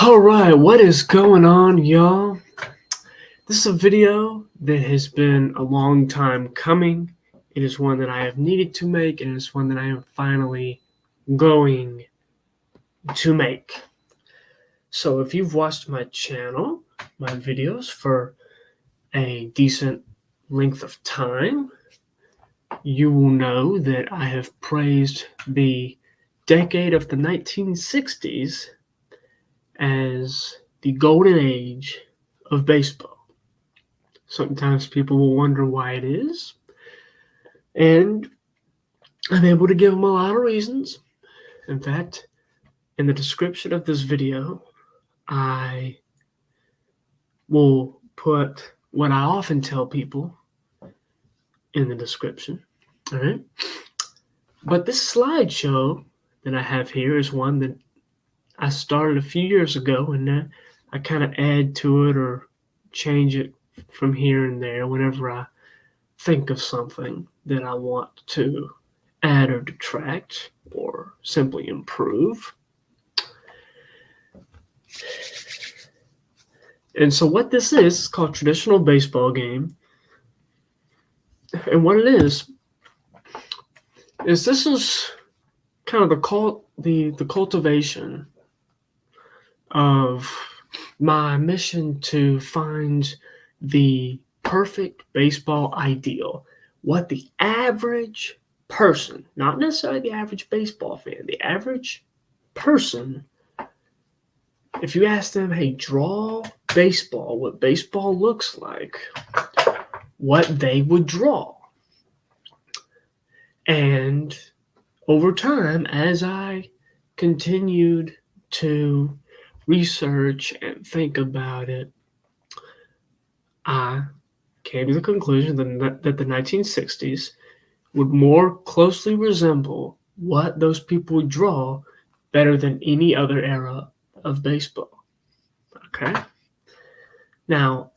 Alright, what is going on, y'all? This is a video that has been a long time coming. It is one that I have needed to make, and it's one that I am finally going to make. So if you've watched my channel, my videos for a decent length of time, you will know that I have praised the decade of the 1960s as the golden age of baseball. Sometimes people will wonder why it is, and I'm able to give them a lot of reasons. In fact, in the description of this video, I will put what I often tell people in the description. All right. But this slideshow that I have here is one that I started a few years ago, and I kind of add to it or change it from here and there whenever I think of something that I want to add or detract or simply improve. And so what this is called Traditional Baseball Game. And what it is this is kind of the cultivation of my mission to find the perfect baseball ideal. What the average person, not necessarily the average baseball fan, the average person, if you ask them, hey, draw baseball, what baseball looks like, what they would draw. And over time, as I continued to research and think about it, I came to the conclusion that the 1960s would more closely resemble what those people would draw better than any other era of baseball. Okay? Now,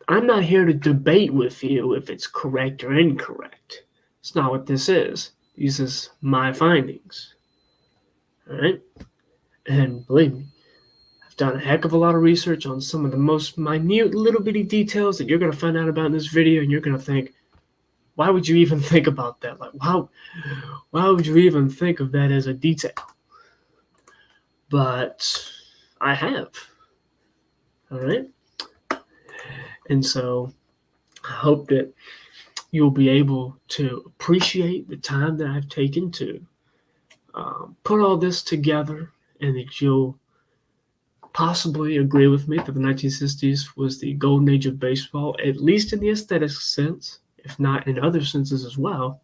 I'm not here to debate with you if it's correct or incorrect. It's not what this is. These is my findings. All right? And believe me, I've done a heck of a lot of research on some of the most minute little bitty details that you're going to find out about in this video, and you're going to think, why would you even think about that? Like, why would you even think of that as a detail? But I have. All right? And so I hope that you'll be able to appreciate the time that I've taken to put all this together, and that you'll possibly agree with me that the 1960s was the golden age of baseball, at least in the aesthetic sense, if not in other senses as well.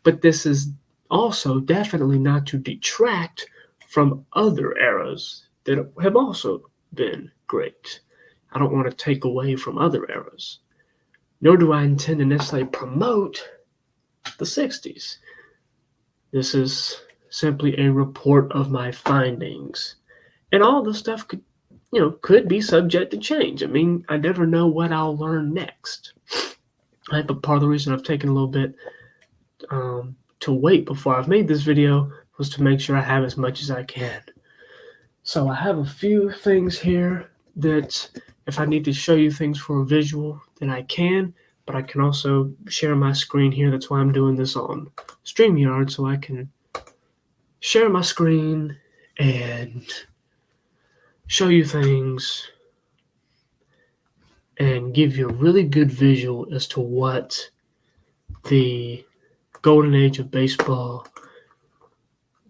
But this is also definitely not to detract from other eras that have also been great. I don't want to take away from other eras, nor do I intend to necessarily promote the 60s. This is simply a report of my findings. And all this stuff could be subject to change. I mean, I never know what I'll learn next. Right? But part of the reason I've taken a little bit to wait before I've made this video was to make sure I have as much as I can. So I have a few things here that if I need to show you things for a visual, then I can. But I can also share my screen here. That's why I'm doing this on StreamYard, so I can share my screen and show you things and give you a really good visual as to what the golden age of baseball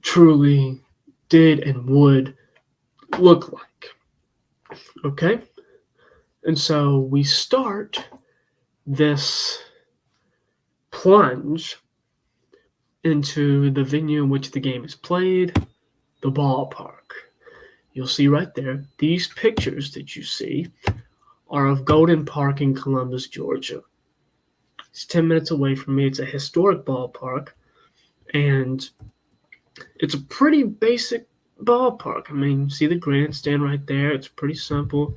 truly did and would look like. Okay? And so we start this plunge into the venue in which the game is played, the ballpark. You'll see right there, these pictures that you see are of Golden Park in Columbus, Georgia. It's 10 minutes away from me. It's a historic ballpark, and it's a pretty basic ballpark. I mean, see the grandstand right there. It's pretty simple.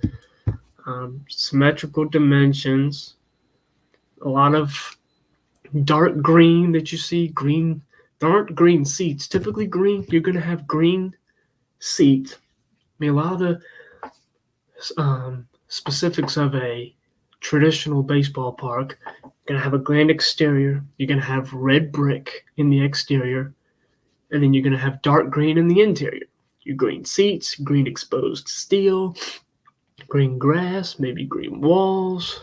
Symmetrical dimensions. A lot of dark green that you see. Green. There aren't green seats. Typically green, you're going to have green seats. I mean, a lot of specifics of a traditional baseball park. You're going to have a grand exterior. You're going to have red brick in the exterior. And then you're going to have dark green in the interior. Your green seats, green exposed steel, green grass, maybe green walls.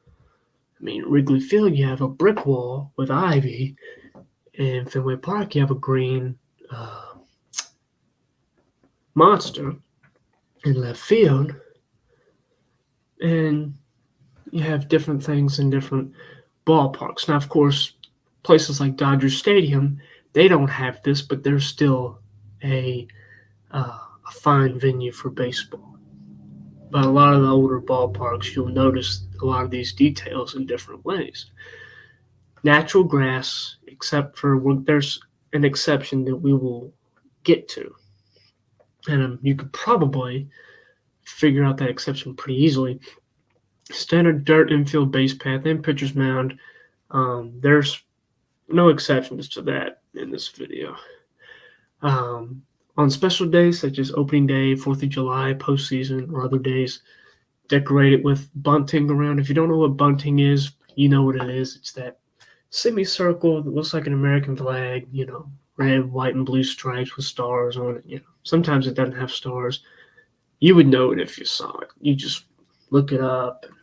I mean, Wrigley Field, you have a brick wall with ivy. And Fenway Park, you have a green monster in left field. And you have different things in different ballparks. Now, of course, places like Dodger Stadium, they don't have this, but they're still a fine venue for baseball. But a lot of the older ballparks, you'll notice a lot of these details in different ways. Natural grass, except for there's an exception that we will get to. And you could probably figure out that exception pretty easily. Standard dirt infield base path and pitcher's mound. There's no exceptions to that in this video. On special days such as opening day, 4th of July, postseason, or other days, decorate it with bunting around. If you don't know what bunting is, you know what it is. It's that semicircle that looks like an American flag, red, white, and blue stripes with stars on it. Sometimes it doesn't have stars. You would know it if you saw it. You just look it up, and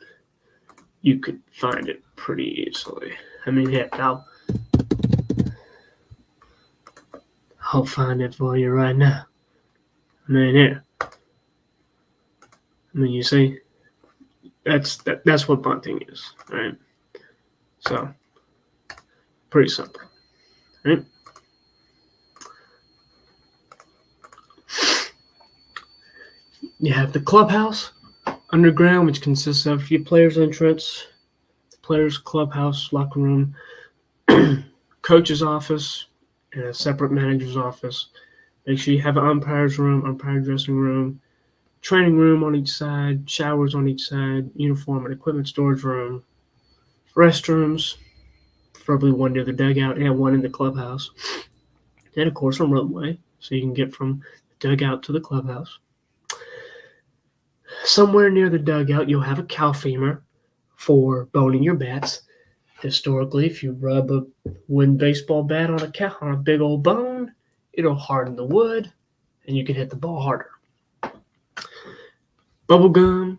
you could find it pretty easily. I mean, heck, I'll find it for you right now. I mean, here. I mean, you see, that's what bunting is, right? So, pretty simple, right? You have the clubhouse underground, which consists of your players' entrance, players' clubhouse, locker room, coach's office, and a separate manager's office. Make sure you have an umpire's room, umpire dressing room, training room on each side, showers on each side, uniform and equipment storage room, restrooms, preferably one near the dugout and one in the clubhouse. And, of course, a runway, so you can get from the dugout to the clubhouse. Somewhere near the dugout, you'll have a cow femur for boning your bats. Historically, if you rub a wooden baseball bat on a big old bone, it'll harden the wood, and you can hit the ball harder. Bubble gum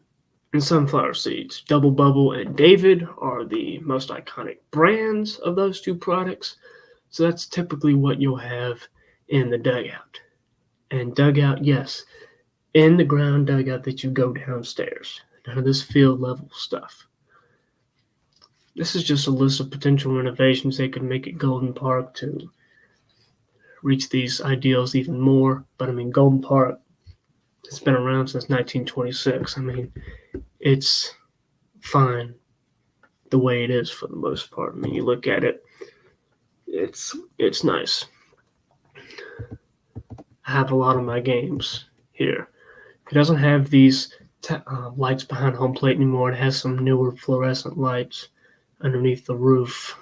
and sunflower seeds. Double Bubble and David are the most iconic brands of those two products. So that's typically what you'll have in the dugout. And dugout, yes, in the ground dugout that you go downstairs. None of this field level stuff. This is just a list of potential renovations that could make it Golden Park to reach these ideals even more. But I mean, Golden Park, it's been around since 1926. I mean, it's fine the way it is for the most part. I mean, you look at it, it's nice. I have a lot of my games here. It doesn't have these lights behind home plate anymore. It has some newer fluorescent lights underneath the roof.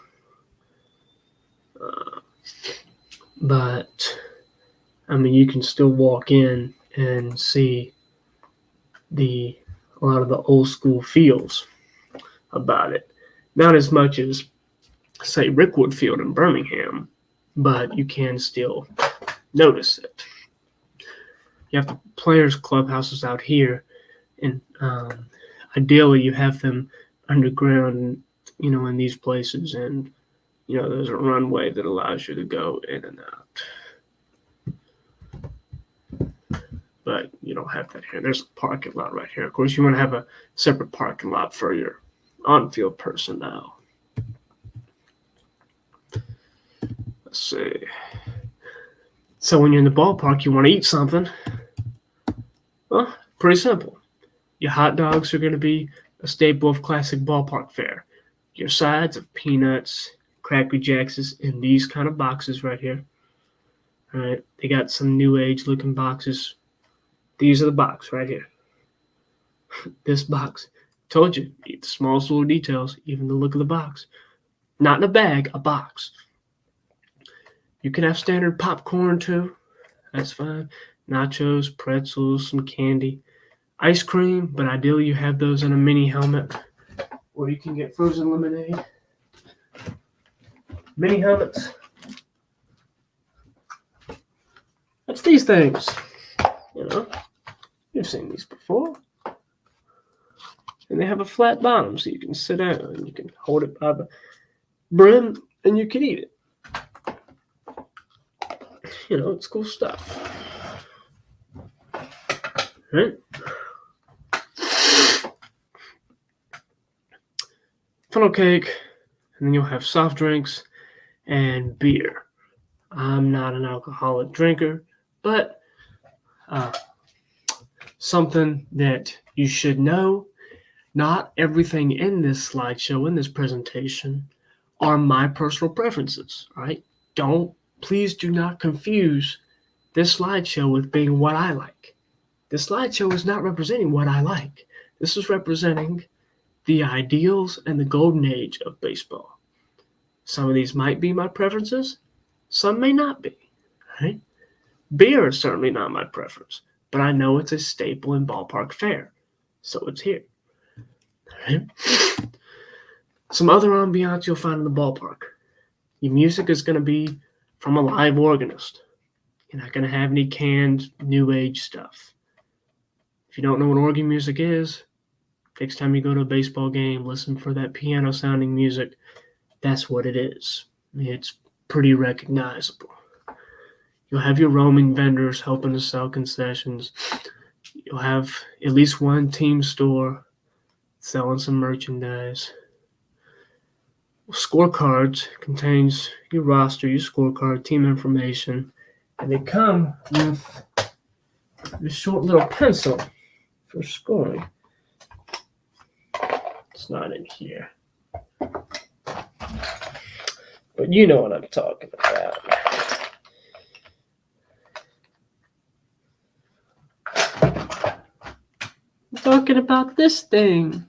But, I mean, you can still walk in and see a lot of the old school feels about it. Not as much as, say, Rickwood Field in Birmingham, but you can still notice it. You have the players' clubhouses out here, and ideally you have them underground, in these places, and there's a runway that allows you to go in and out. But you don't have that here. There's a parking lot right here. Of course, you want to have a separate parking lot for your on-field personnel. Let's see. So when you're in the ballpark, you want to eat something. Well, pretty simple. Your hot dogs are going to be a staple of classic ballpark fare. Your sides of peanuts, Cracker Jacks in these kind of boxes right here. All right, they got some new age looking boxes. These are the box right here. This box. Told you, eat the smallest little details, even the look of the box. Not in a bag, a box. You can have standard popcorn too. That's fine. Nachos, pretzels, some candy. ice cream, but ideally you have those in a mini helmet, or you can get frozen lemonade. Mini helmets. That's these things. You've seen these before. And they have a flat bottom, so you can sit down and you can hold it by the brim and you can eat it. It's cool stuff. Right? Funnel cake, and then you'll have soft drinks and beer. I'm not an alcoholic drinker, but something that you should know, not everything in this slideshow, in this presentation, are my personal preferences, right? Please do not confuse this slideshow with being what I like. This slideshow is not representing what I like. This is representing the ideals and the golden age of baseball. Some of these might be my preferences. Some may not be, right? Beer is certainly not my preference, but I know it's a staple in ballpark fare, so it's here. Right? Some other ambiance you'll find in the ballpark. Your music is going to be from a live organist. You're not going to have any canned new age stuff. If you don't know what organ music is, next time you go to a baseball game, listen for that piano sounding music. That's what it is. It's pretty recognizable. You'll have your roaming vendors helping to sell concessions. You'll have at least one team store selling some merchandise. Scorecards contains your roster, your scorecard, team information, and they come with this short little pencil for scoring. It's not in here, but you know what I'm talking about. I'm talking about this thing.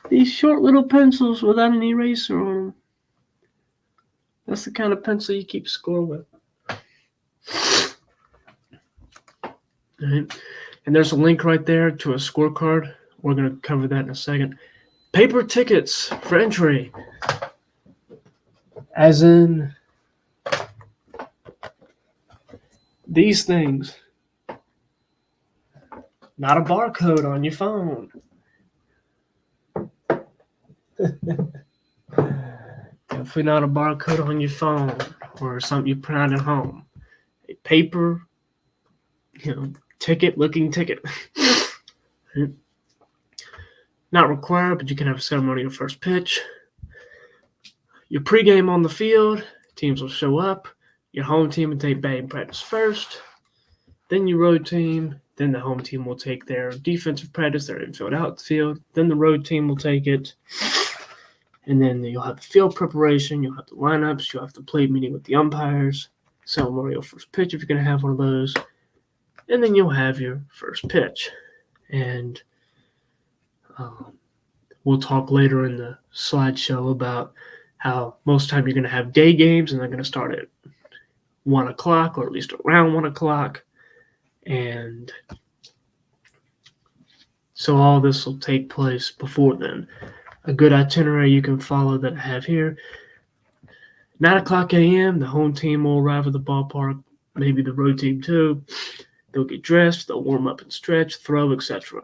These short little pencils without an eraser on them. That's the kind of pencil you keep score with. All right. And there's a link right there to a scorecard. We're going to cover that in a second. Paper tickets for entry. As in these things. Not a barcode on your phone. Definitely not a barcode on your phone or something you print out at home. A paper, looking ticket. Not required, but you can have a ceremonial first pitch. Your pregame on the field, teams will show up. Your home team will take batting practice first. Then your road team. Then the home team will take their defensive practice, their infield, outfield. Then the road team will take it. And then you'll have the field preparation. You'll have the lineups. You'll have the plate meeting with the umpires. Ceremonial first pitch if you're going to have one of those. And then you'll have your first pitch. And we'll talk later in the slideshow about how most of the time you're going to have day games and they're going to start at 1 o'clock or at least around 1 o'clock. And so all this will take place before then. A good itinerary you can follow that I have here. 9 o'clock a.m., the home team will arrive at the ballpark, maybe the road team too. They'll get dressed, they'll warm up and stretch, throw, etc.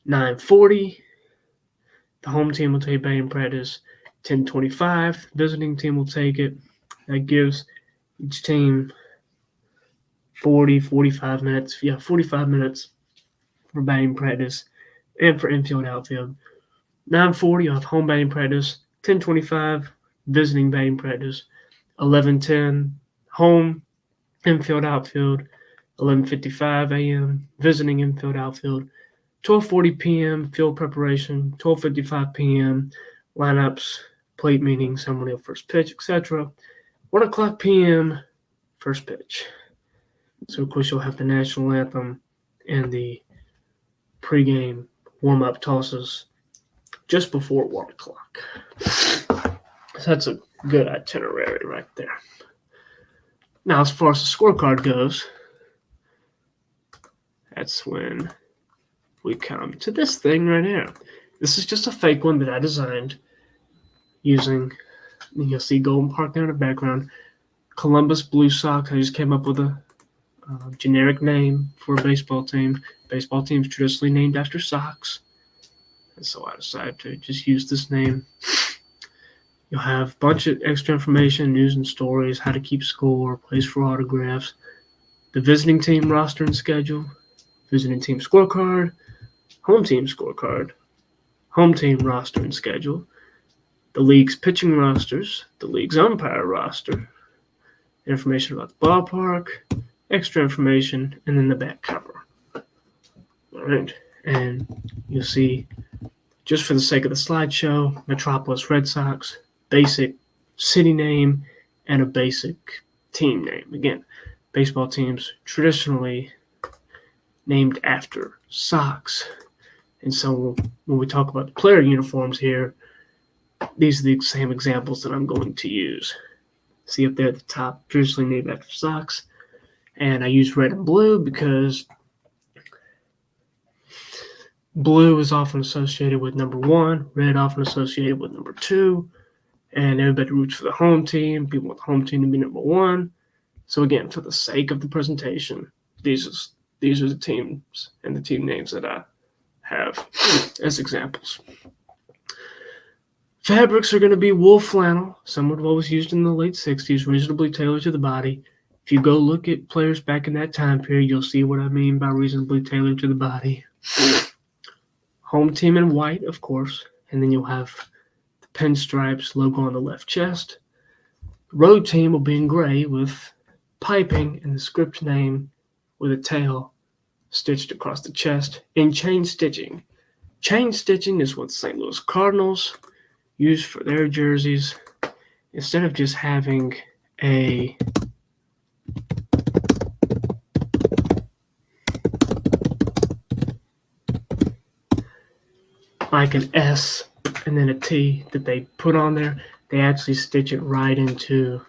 9:40, the home team will take batting practice. 10:25, the visiting team will take it. That gives each team 45 minutes. Yeah, 45 minutes for batting practice and for infield, outfield. 9:40, you'll have home batting practice. 10:25, visiting batting practice. 11:10, home, infield, outfield. 11:55 a.m., visiting infield, outfield. 12:40 p.m., field preparation. 12:55 p.m., lineups, plate meeting, ceremonial first pitch, etc. 1 o'clock p.m., first pitch. So, of course, you'll have the national anthem and the pregame warm-up tosses just before 1 o'clock. So that's a good itinerary right there. Now, as far as the scorecard goes, that's when we come to this thing right here. This is just a fake one that I designed using, you'll see Golden Park there in the background. Columbus Blue Sox. I just came up with a generic name for a baseball team. Baseball teams traditionally named after Sox. And so I decided to just use this name. You'll have a bunch of extra information, news and stories, how to keep score, place for autographs, the visiting team roster and schedule, visiting team scorecard, home team scorecard, home team roster and schedule, the league's pitching rosters, the league's umpire roster, information about the ballpark, extra information, and then the back cover. All right, and you'll see, just for the sake of the slideshow, Metropolis Red Sox, basic city name, and a basic team name. Again, baseball teams traditionally named after Sox. And so when we talk about the player uniforms here, these are the same examples that I'm going to use. See up there at the top, traditionally named after Sox. And I use red and blue because blue is often associated with number 1, red often associated with number 2, and everybody roots for the home team. People want the home team to be number 1. So again, for the sake of the presentation, these are the teams and the team names that I have as examples. Fabrics are going to be wool flannel, similar to what was used in the late 60s, reasonably tailored to the body. If you go look at players back in that time period, you'll see what I mean by reasonably tailored to the body. Home team in white, of course, and then you'll have the pinstripes logo on the left chest. Road team will be in gray with piping and the script name with a tail stitched across the chest in chain stitching. Chain stitching is what the St. Louis Cardinals use for their jerseys. Instead of just having a like an S and then a T that they put on there, they actually stitch it right into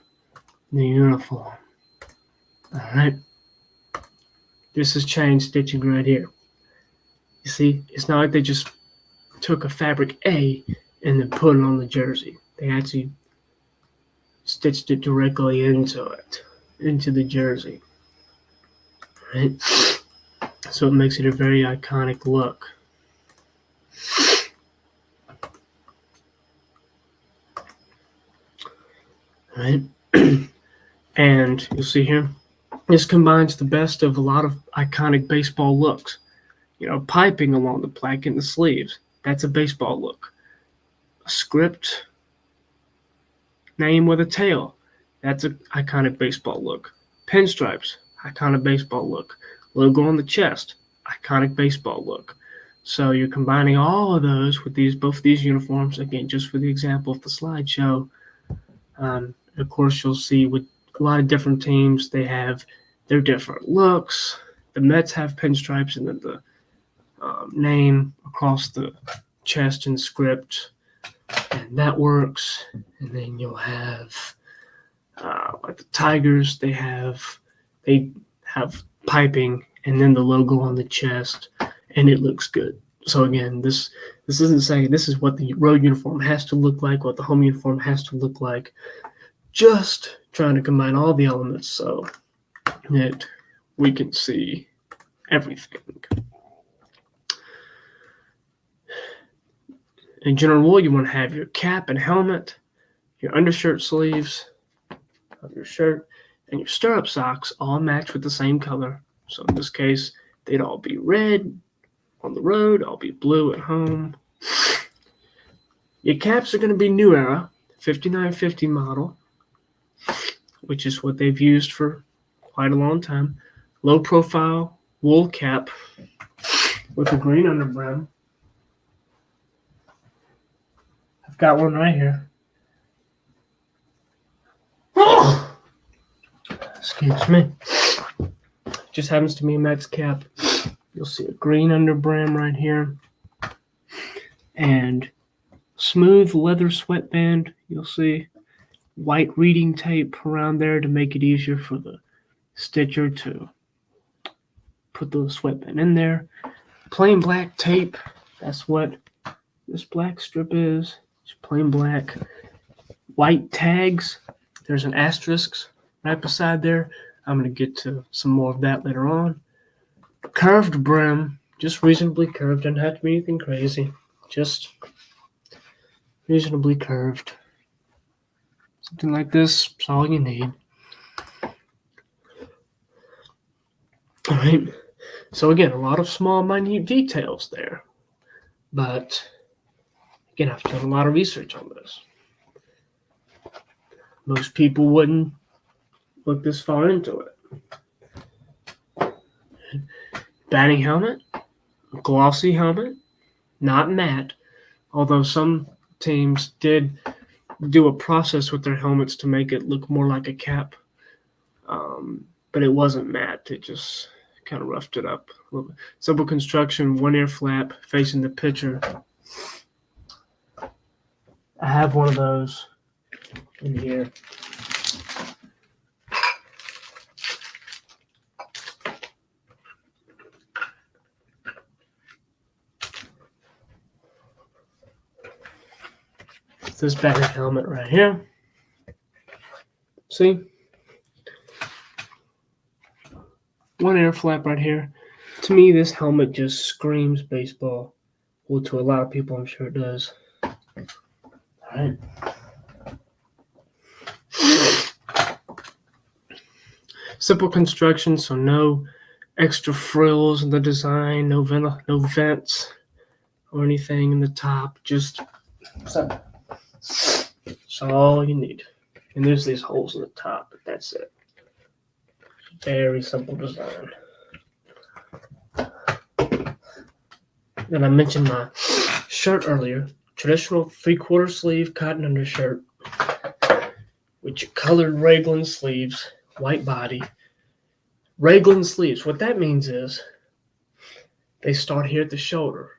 the uniform. All right. This is chain stitching right here. You see, it's not like they just took a fabric A and then put it on the jersey. They actually stitched it directly into it, into the jersey. All right. So it makes it a very iconic look. Right, and you'll see here, this combines the best of a lot of iconic baseball looks. You know, piping along the plaque and the sleeves, that's a baseball look. A script name with a tail, that's an iconic baseball look. Pinstripes, iconic baseball look. Logo on the chest, iconic baseball look. So you're combining all of those with both these uniforms, again, just for the example of the slideshow. Of course, you'll see with a lot of different teams, they have their different looks. The Mets have pinstripes and then the name across the chest and script, and that works. And then you'll have like the Tigers, they have piping and then the logo on the chest, and it looks good. So again, this isn't saying this is what the road uniform has to look like, what the home uniform has to look like. Just trying to combine all the elements so that we can see everything. In general rule, you want to have your cap and helmet, your undershirt sleeves of your shirt, and your stirrup socks all match with the same color. So in this case, they'd all be red on the road, all be blue at home. Your caps are going to be New Era, 5950 model, which is what they've used for quite a long time. Low profile wool cap with a green underbrim. I've got one right here. Excuse me. Just happens to be a Mets cap. You'll see a green underbrim right here. And smooth leather sweatband. You'll see white reading tape around there to make it easier for the stitcher to put the sweatband in there. plain black tape. That's what this black strip is. It's plain black. White tags. There's an asterisk right beside there. I'm going to get to some more of that later on. Curved brim, just reasonably curved. Doesn't have to be anything crazy. Just reasonably curved. Something like this is all you need. All right. So again, a lot of small, minute details there. But again, I've done a lot of research on this. Most people wouldn't look this far into it. Batting helmet, a glossy helmet, not matte, although some teams did do a process with their helmets to make it look more like a cap. But it wasn't matte. It just kind of roughed it up a little bit. Simple construction, one ear flap facing the pitcher. I have one of those in here. It's this batting helmet right here. See? One air flap right here. To me, this helmet just screams baseball. Well, to a lot of people, I'm sure it does. All right. Simple construction, so no extra frills in the design, no vents or anything in the top. Just simple. That's all you need. And there's these holes in the top, but that's it. Very simple design. And I mentioned my shirt earlier. Traditional 3/4 sleeve cotton undershirt with your colored raglan sleeves, white body. Raglan sleeves. What that means is they start here at the shoulder.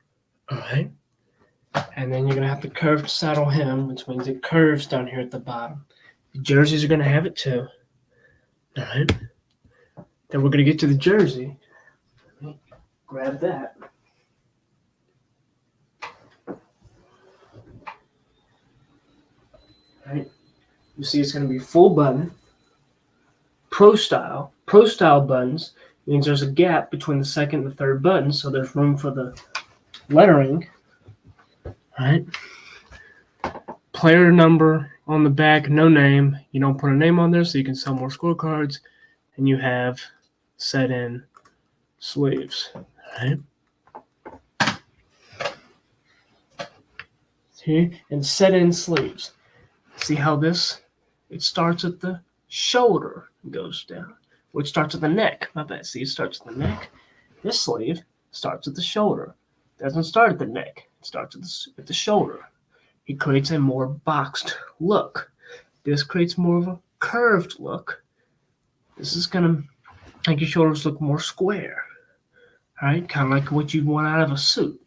All right? And then you're going to have the curved saddle hem, which means it curves down here at the bottom. The jerseys are going to have it too. All right? Then we're going to get to the jersey. Grab that. All right? You see it's going to be full button. Pro style. Pro style buttons means there's a gap between the second and the third button, so there's room for the lettering. All right? Player number on the back, no name. You don't put a name on there so you can sell more scorecards. And you have set-in sleeves. All right? See? And set-in sleeves. See how this? It starts at the shoulder and goes down. Or it starts at the neck. My bad. See, it starts at the neck. This sleeve starts at the shoulder. It doesn't start at the neck. It starts at the shoulder. It creates a more boxed look. This creates more of a curved look. This is going to make your shoulders look more square. All right? Kind of like what you'd want out of a suit.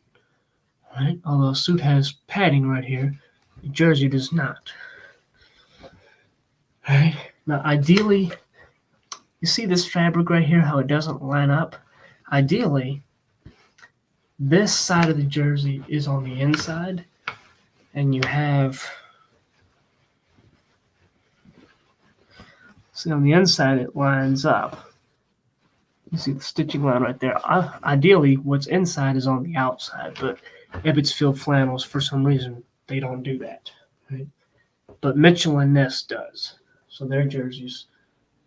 All right? Although a suit has padding right here, the jersey does not. All right? Now, ideally, you see this fabric right here, how it doesn't line up? Ideally, this side of the jersey is on the inside, and you have, see on the inside it lines up. You see the stitching line right there. Ideally, what's inside is on the outside, but Ebbets Field flannels, for some reason, they don't do that. Right? But Mitchell and Ness does. So their jerseys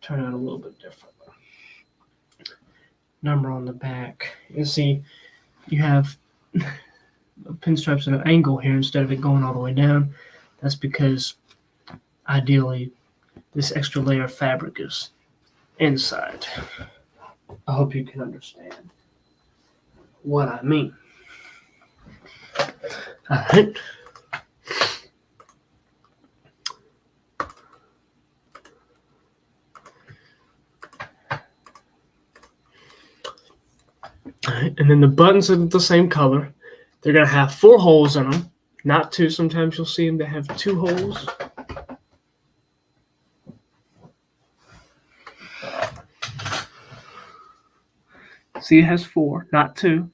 turn out a little bit different. Number on the back. You see, you have pinstripes at an angle here instead of it going all the way down. That's because, ideally, this extra layer of fabric is inside. I hope you can understand what I mean. All right. All right, and then the buttons are the same color. They're going to have 4 holes in them, not 2. Sometimes you'll see them that have 2 holes. See, it has 4, not 2.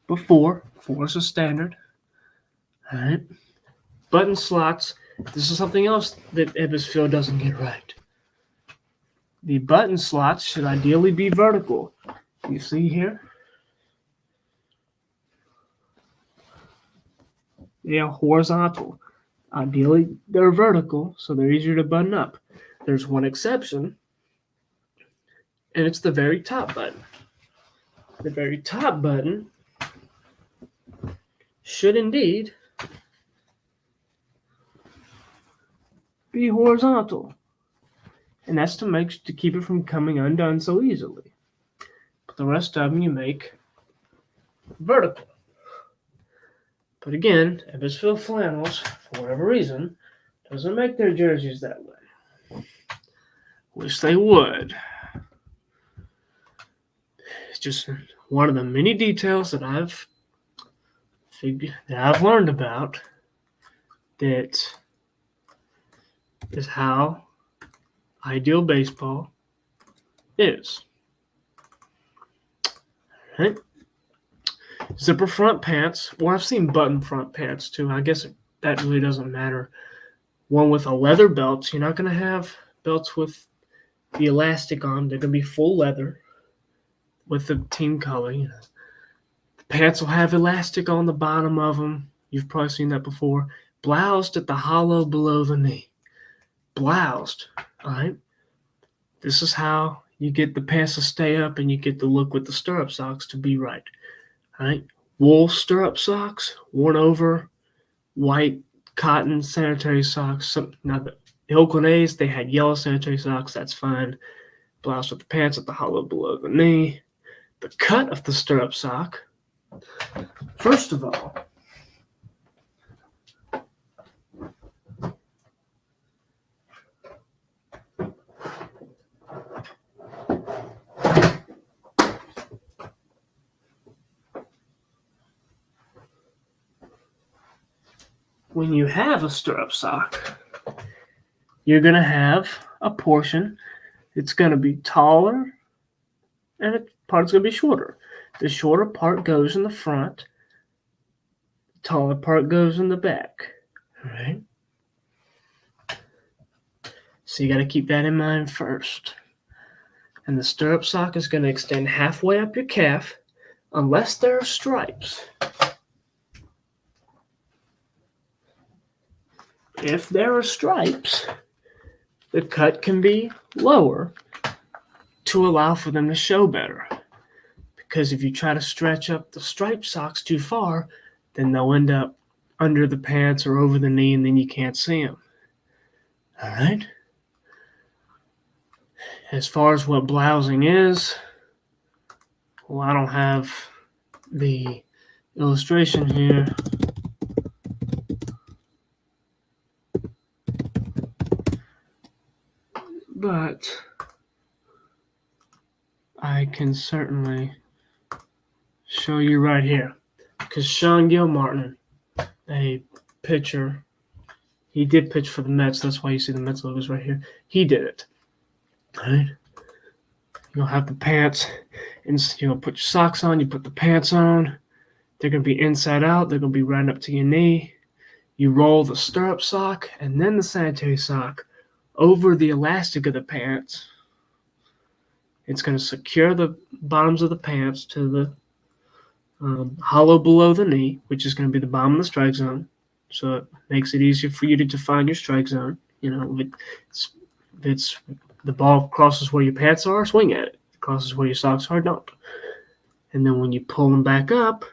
but four. Four is a standard. All right. Button slots. This is something else that Ebbets Field doesn't get right. The button slots should ideally be vertical. You see here? They are horizontal. Ideally, they're vertical, so they're easier to button up. There's one exception, and it's the very top button. The very top button should indeed be horizontal, and that's to keep it from coming undone so easily. But the rest of them you make vertical. But again, Ebbets Field Flannels, for whatever reason, doesn't make their jerseys that way. Wish they would. It's just one of the many details that I've learned about that is how ideal baseball is. All right. Zipper front pants. Well, I've seen button front pants too. I guess that really doesn't matter. One with a leather belt. You're not going to have belts with the elastic on. They're going to be full leather with the team color. You know. The pants will have elastic on the bottom of them. You've probably seen that before. Bloused at the hollow below the knee. Bloused. All right. This is how you get the pants to stay up and you get the look with the stirrup socks to be right. All right, wool stirrup socks, worn over white cotton sanitary socks. Now the Oakland A's, they had yellow sanitary socks. That's fine. Blouse with the pants at the hollow below the knee. The cut of the stirrup sock. First of all, when you have a stirrup sock, you're going to have a portion that's going to be taller and a part's going to be shorter. The shorter part goes in the front. The taller part goes in the back. All right? So you got to keep that in mind first. And the stirrup sock is going to extend halfway up your calf unless there are stripes. If there are stripes, the cut can be lower to allow for them to show better. Because if you try to stretch up the striped socks too far, then they'll end up under the pants or over the knee, and then you can't see them. All right? As far as what blousing is, well, I don't have the illustration here. But I can certainly show you right here. Because Sean Gilmartin, a pitcher, he did pitch for the Mets. That's why you see the Mets logos right here. He did it. All right? You'll have the pants, and you'll put your socks on. You put the pants on. They're going to be inside out. They're going to be right up to your knee. You roll the stirrup sock and then the sanitary sock over the elastic of the pants. It's going to secure the bottoms of the pants to the hollow below the knee, which is going to be the bottom of the strike zone. So it makes it easier for you to define your strike zone. You know, if it's the ball crosses where your pants are, swing at it. If it crosses where your socks are, don't. And then when you pull them back up,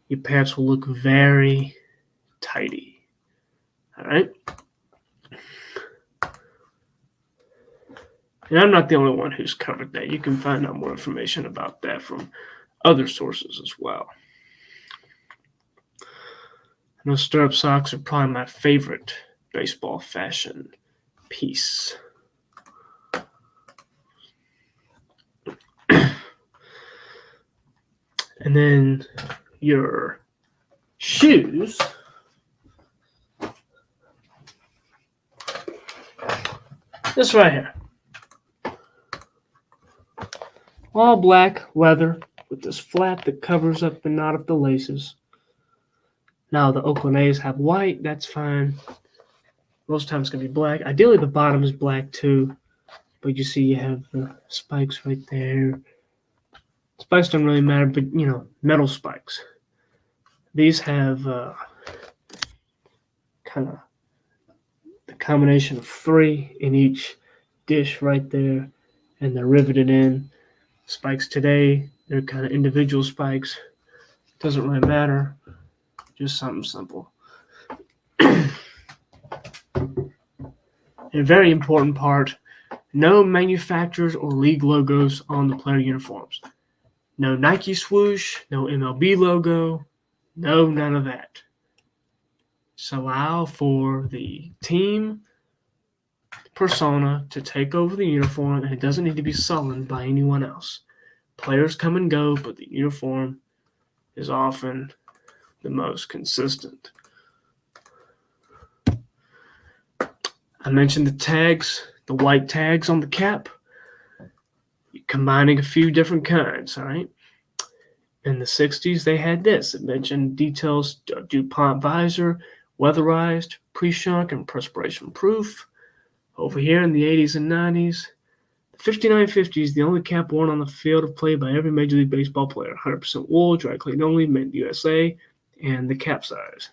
your pants will look very tidy. All right? And I'm not the only one who's covered that. You can find out more information about that from other sources as well. I know stirrup socks are probably my favorite baseball fashion piece. And then your shoes. This right here. All black leather with this flap that covers up the knot of the laces. Now the Oakland A's have white, that's fine. Most times it's going to be black. Ideally the bottom is black too, but you see you have the spikes right there. Spikes don't really matter, but metal spikes. These have kind of the combination of 3 in each dish right there, and they're riveted in. Spikes today, they're kind of individual spikes. Doesn't really matter, just something simple. A very important part, no manufacturers or league logos on the player uniforms. No Nike swoosh, no MLB logo, no none of that. Just allow for the team persona to take over the uniform, and it doesn't need to be sullied by anyone else. Players come and go, but the uniform is often the most consistent. I mentioned the tags, the white tags on the cap. Combining a few different kinds, all right? In the 60s, they had this. It mentioned details, DuPont visor, weatherized, pre-shunk, and perspiration proof. Over here in the 80s and 90s, the 5950s, the only cap worn on the field of play by every Major League Baseball player. 100% wool, dry clean only, made in the USA, and the cap size.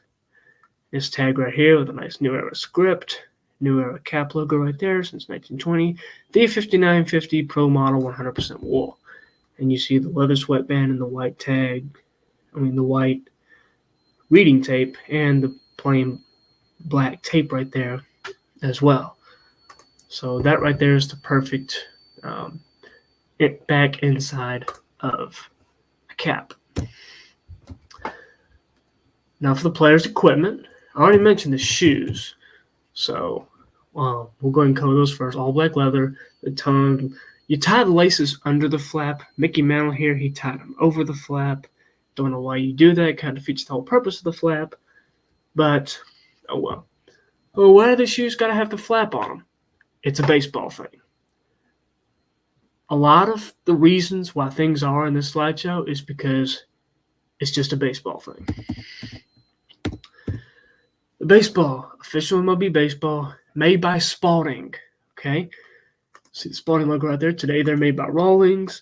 This tag right here with a nice New Era script. New Era cap logo right there since 1920. The 5950 Pro Model 100% wool. And you see the leather sweatband and the white tag, the white reading tape and the plain black tape right there as well. So that right there is the perfect back inside of a cap. Now for the player's equipment, I already mentioned the shoes. So we'll go ahead and cover those first. All black leather, the tongue. You tie the laces under the flap. Mickey Mantle here, he tied them over the flap. Don't know why you do that. Kind of defeats the whole purpose of the flap. But, oh well. Well, why do the shoes got to have the flap on them? It's a baseball thing. A lot of the reasons why things are in this slideshow is because it's just a baseball thing. The baseball, official MLB baseball, made by Spalding. Okay? See the Spalding logo right there? Today they're made by Rawlings.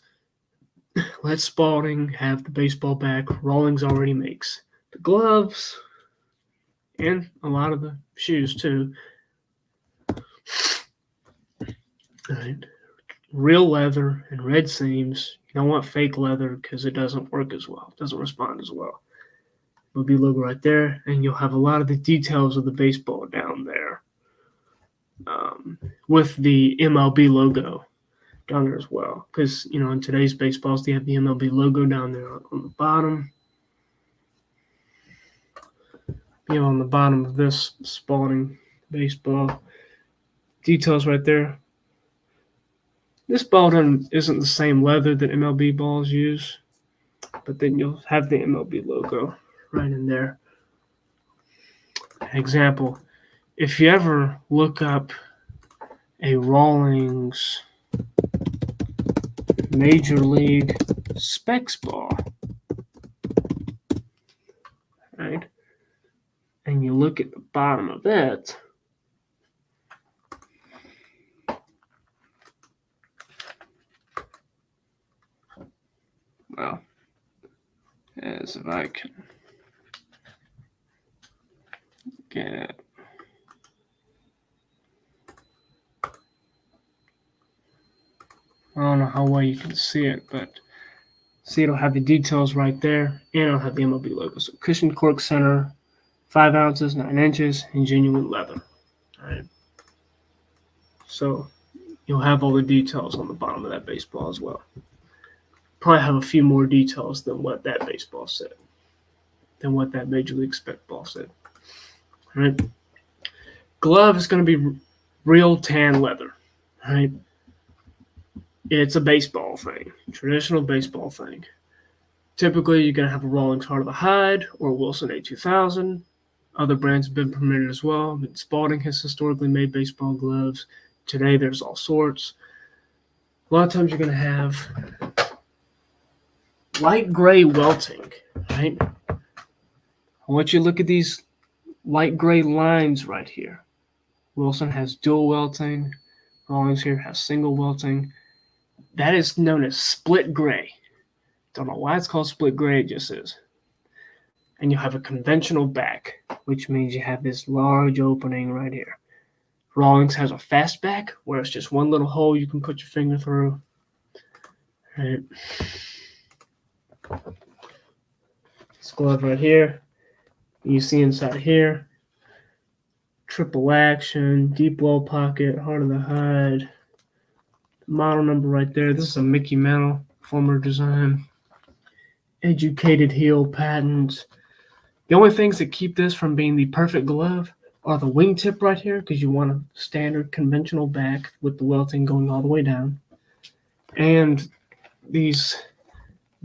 Let Spalding have the baseball back. Rawlings already makes the gloves and a lot of the shoes too. All right. Real leather and red seams. You don't want fake leather because it doesn't work as well. It doesn't respond as well. MLB logo right there, and you'll have a lot of the details of the baseball down there with the MLB logo down there as well. Because, in today's baseballs, they have the MLB logo down there on the bottom. On the bottom of this Spalding baseball. Details right there. This ball isn't the same leather that MLB balls use, but then you'll have the MLB logo right in there. Example, if you ever look up a Rawlings Major League Specs ball, right, and you look at the bottom of it, well, as if I can get it. I don't know how well you can see it, but see it'll have the details right there, and it'll have the MLB logo. So cushioned cork center, 5 ounces, 9 inches, and genuine leather. All right. So you'll have all the details on the bottom of that baseball as well. Probably have a few more details than what that baseball said, than what that Major League Spec ball said. All right. Glove is going to be real tan leather. All right. It's a baseball thing, traditional baseball thing. Typically, you're going to have a Rawlings Heart of the Hide or Wilson A2000. Other brands have been permitted as well. Spalding has historically made baseball gloves. Today, there's all sorts. A lot of times, you're going to have light gray welting, right? I want you to look at these light gray lines right here. Wilson has dual welting. Rawlings here has single welting. That is known as split gray. Don't know why it's called split gray, it just is. And you have a conventional back, which means you have this large opening right here. Rawlings has a fast back, where it's just one little hole you can put your finger through. Right. This glove right here, you see inside here, triple action, deep well pocket, heart of the hide. Model number right there. This is a Mickey Mantle, former design. Educated heel patents. The only things that keep this from being the perfect glove are the wingtip right here, because you want a standard conventional back with the welting going all the way down. And these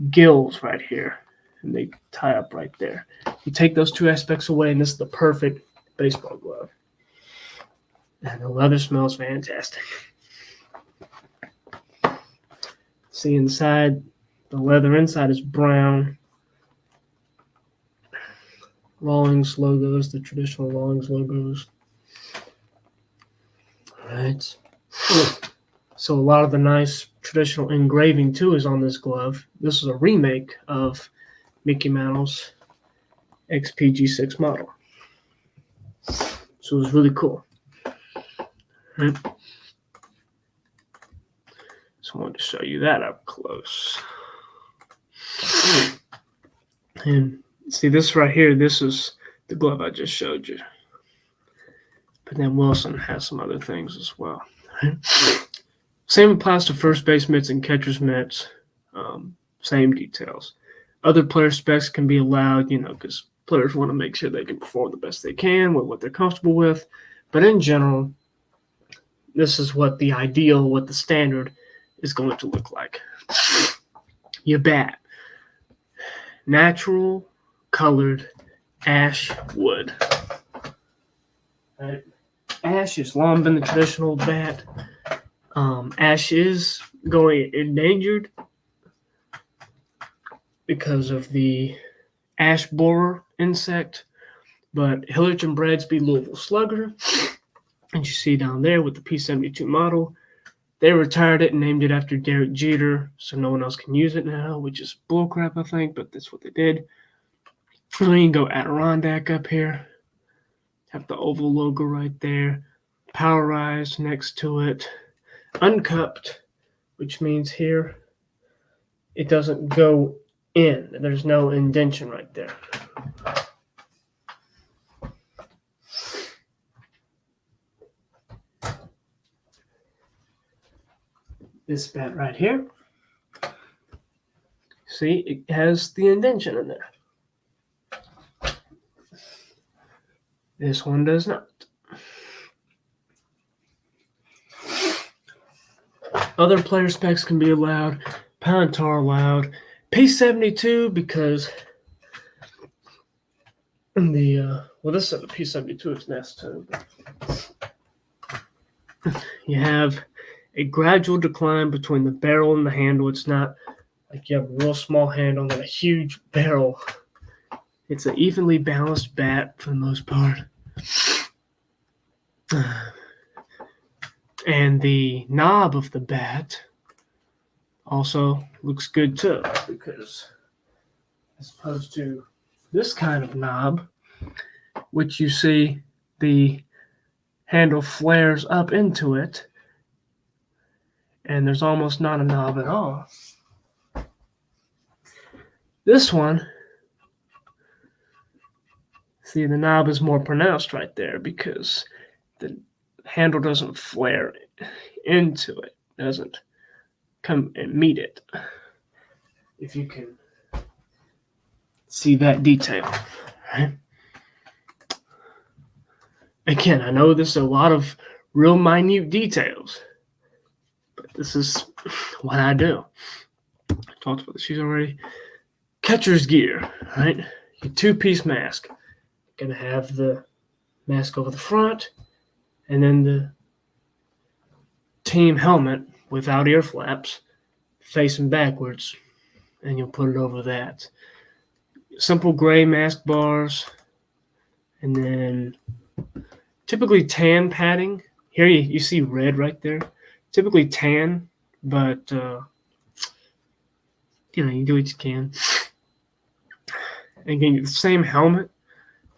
gills right here, and they tie up right there. You take those two aspects away, and this is the perfect baseball glove. And the leather smells fantastic. See inside, the leather inside is brown. Rawlings logos, the traditional Rawlings logos. All right. So a lot of the nice traditional engraving too is on this glove. This is a remake of Mickey Mantle's XPG6 model. So it was really cool. Right. So I wanted to show you that up close. And see this right here, this is the glove I just showed you. But then Wilson has some other things as well. Right? Same applies to first base mitts and catcher's mitts. Same details. Other player specs can be allowed, because players want to make sure they can perform the best they can with what they're comfortable with. But in general, this is what the ideal, what the standard is going to look like. Your bat. Natural colored ash wood. Right. Ash has long been the traditional bat. Ash is going endangered because of the ash borer insect, but Hillerich and Bradsby Louisville Slugger, and you see down there with the P72 model, they retired it and named it after Derek Jeter, so no one else can use it now, which is bullcrap, I think, but that's what they did. And then you can go Adirondack up here, have the oval logo right there, Powerized next to it, uncupped, which means here it doesn't go in. There's no indentation right there. This bat right here, see, it has the indentation in there. This one does not. Other player specs can be allowed. Pound tar allowed. P72 because this is the P72 it's next to. You have a gradual decline between the barrel and the handle. It's not like you have a real small handle and then a huge barrel. It's an evenly balanced bat for the most part. And the knob of the bat also looks good too, because as opposed to this kind of knob, which you see the handle flares up into it, and there's almost not a knob at all. This one, see, the knob is more pronounced right there because the handle doesn't flare into it, doesn't come and meet it. If you can see that detail, right? Again, I know there's a lot of real minute details, but this is what I do. I talked about the shoes already. Catcher's gear, right? Your two-piece mask. You're going to have the mask over the front, and then the team helmet without ear flaps facing backwards and you'll put it over that. Simple gray mask bars, and then typically tan padding. Here you see red right there. Typically tan, but you do what you can. And again, the same helmet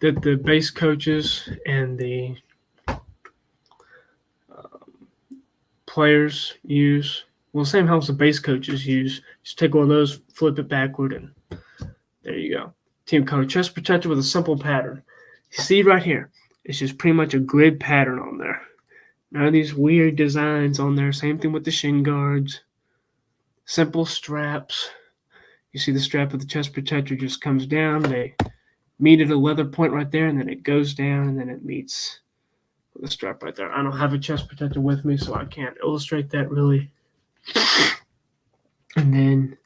that the base coaches and the players use. Well, the same helmets the base coaches use. Just take one of those, flip it backward, and there you go. Team color chest protector with a simple pattern. You see right here, it's just pretty much a grid pattern on there. None of these weird designs on there. Same thing with the shin guards. Simple straps. You see the strap of the chest protector just comes down. They meet at a leather point right there, and then it goes down, and then it meets with the strap right there. I don't have a chest protector with me, so I can't illustrate that really. And then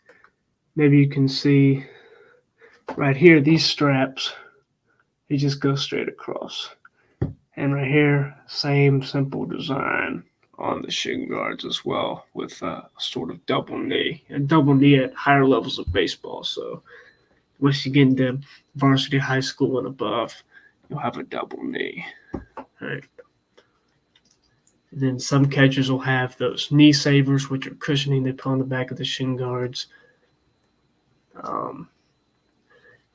maybe you can see right here, these straps, they just go straight across. And right here, same simple design on the shin guards as well, with a sort of double knee. A double knee at higher levels of baseball. So once you get into varsity high school and above, you'll have a double knee. All right. And then some catchers will have those knee savers, which are cushioning they put on the back of the shin guards.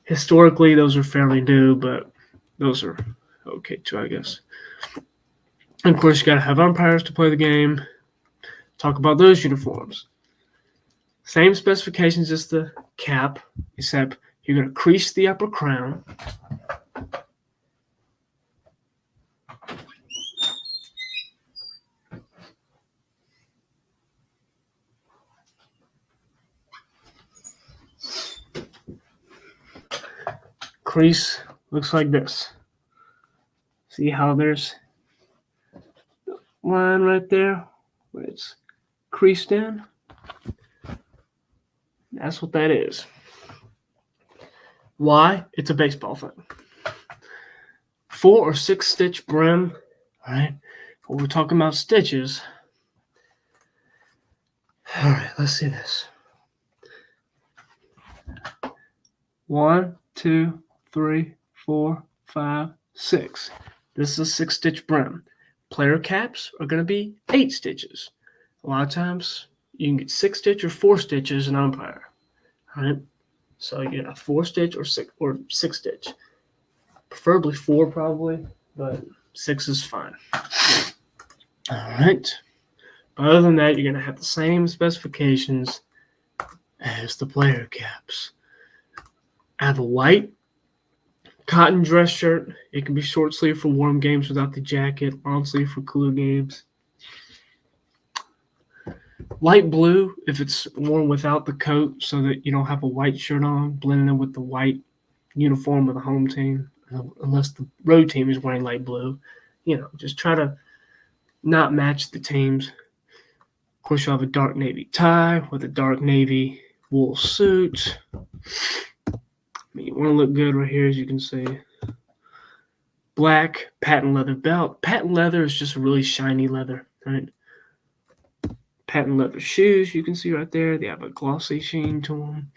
Historically, those are fairly new, but those are okay too, I guess. And of course, you got to have umpires to play the game. Talk about those uniforms. Same specifications as the cap, except you're going to crease the upper crown. Crease looks like this. See how there's the line right there where it's creased in? That's what that is. Why? It's a baseball thing. 4 or 6 stitch brim. All right. When we're talking about stitches. All right, let's see this. 1, 2, 3, 4, 5, 6. This is a 6-stitch brim. Player caps are going to be 8 stitches. A lot of times you can get 6-stitch or 4 stitches an umpire. All right. So you get a 4-stitch or 6-stitch. Preferably 4 probably, but 6 is fine. All right. But other than that, you're going to have the same specifications as the player caps. I have a white cotton dress shirt. It can be short sleeve for warm games without the jacket, long sleeve for cooler games. Light blue if it's worn without the coat, so that you don't have a white shirt on, blending in with the white uniform of the home team, unless the road team is wearing light blue. Just try to not match the teams. Of course, you'll have a dark navy tie with a dark navy wool suit. You want to look good right here, as you can see. Black patent leather belt. Patent leather is just a really shiny leather, right? Patent leather shoes, you can see right there. They have a glossy sheen to them.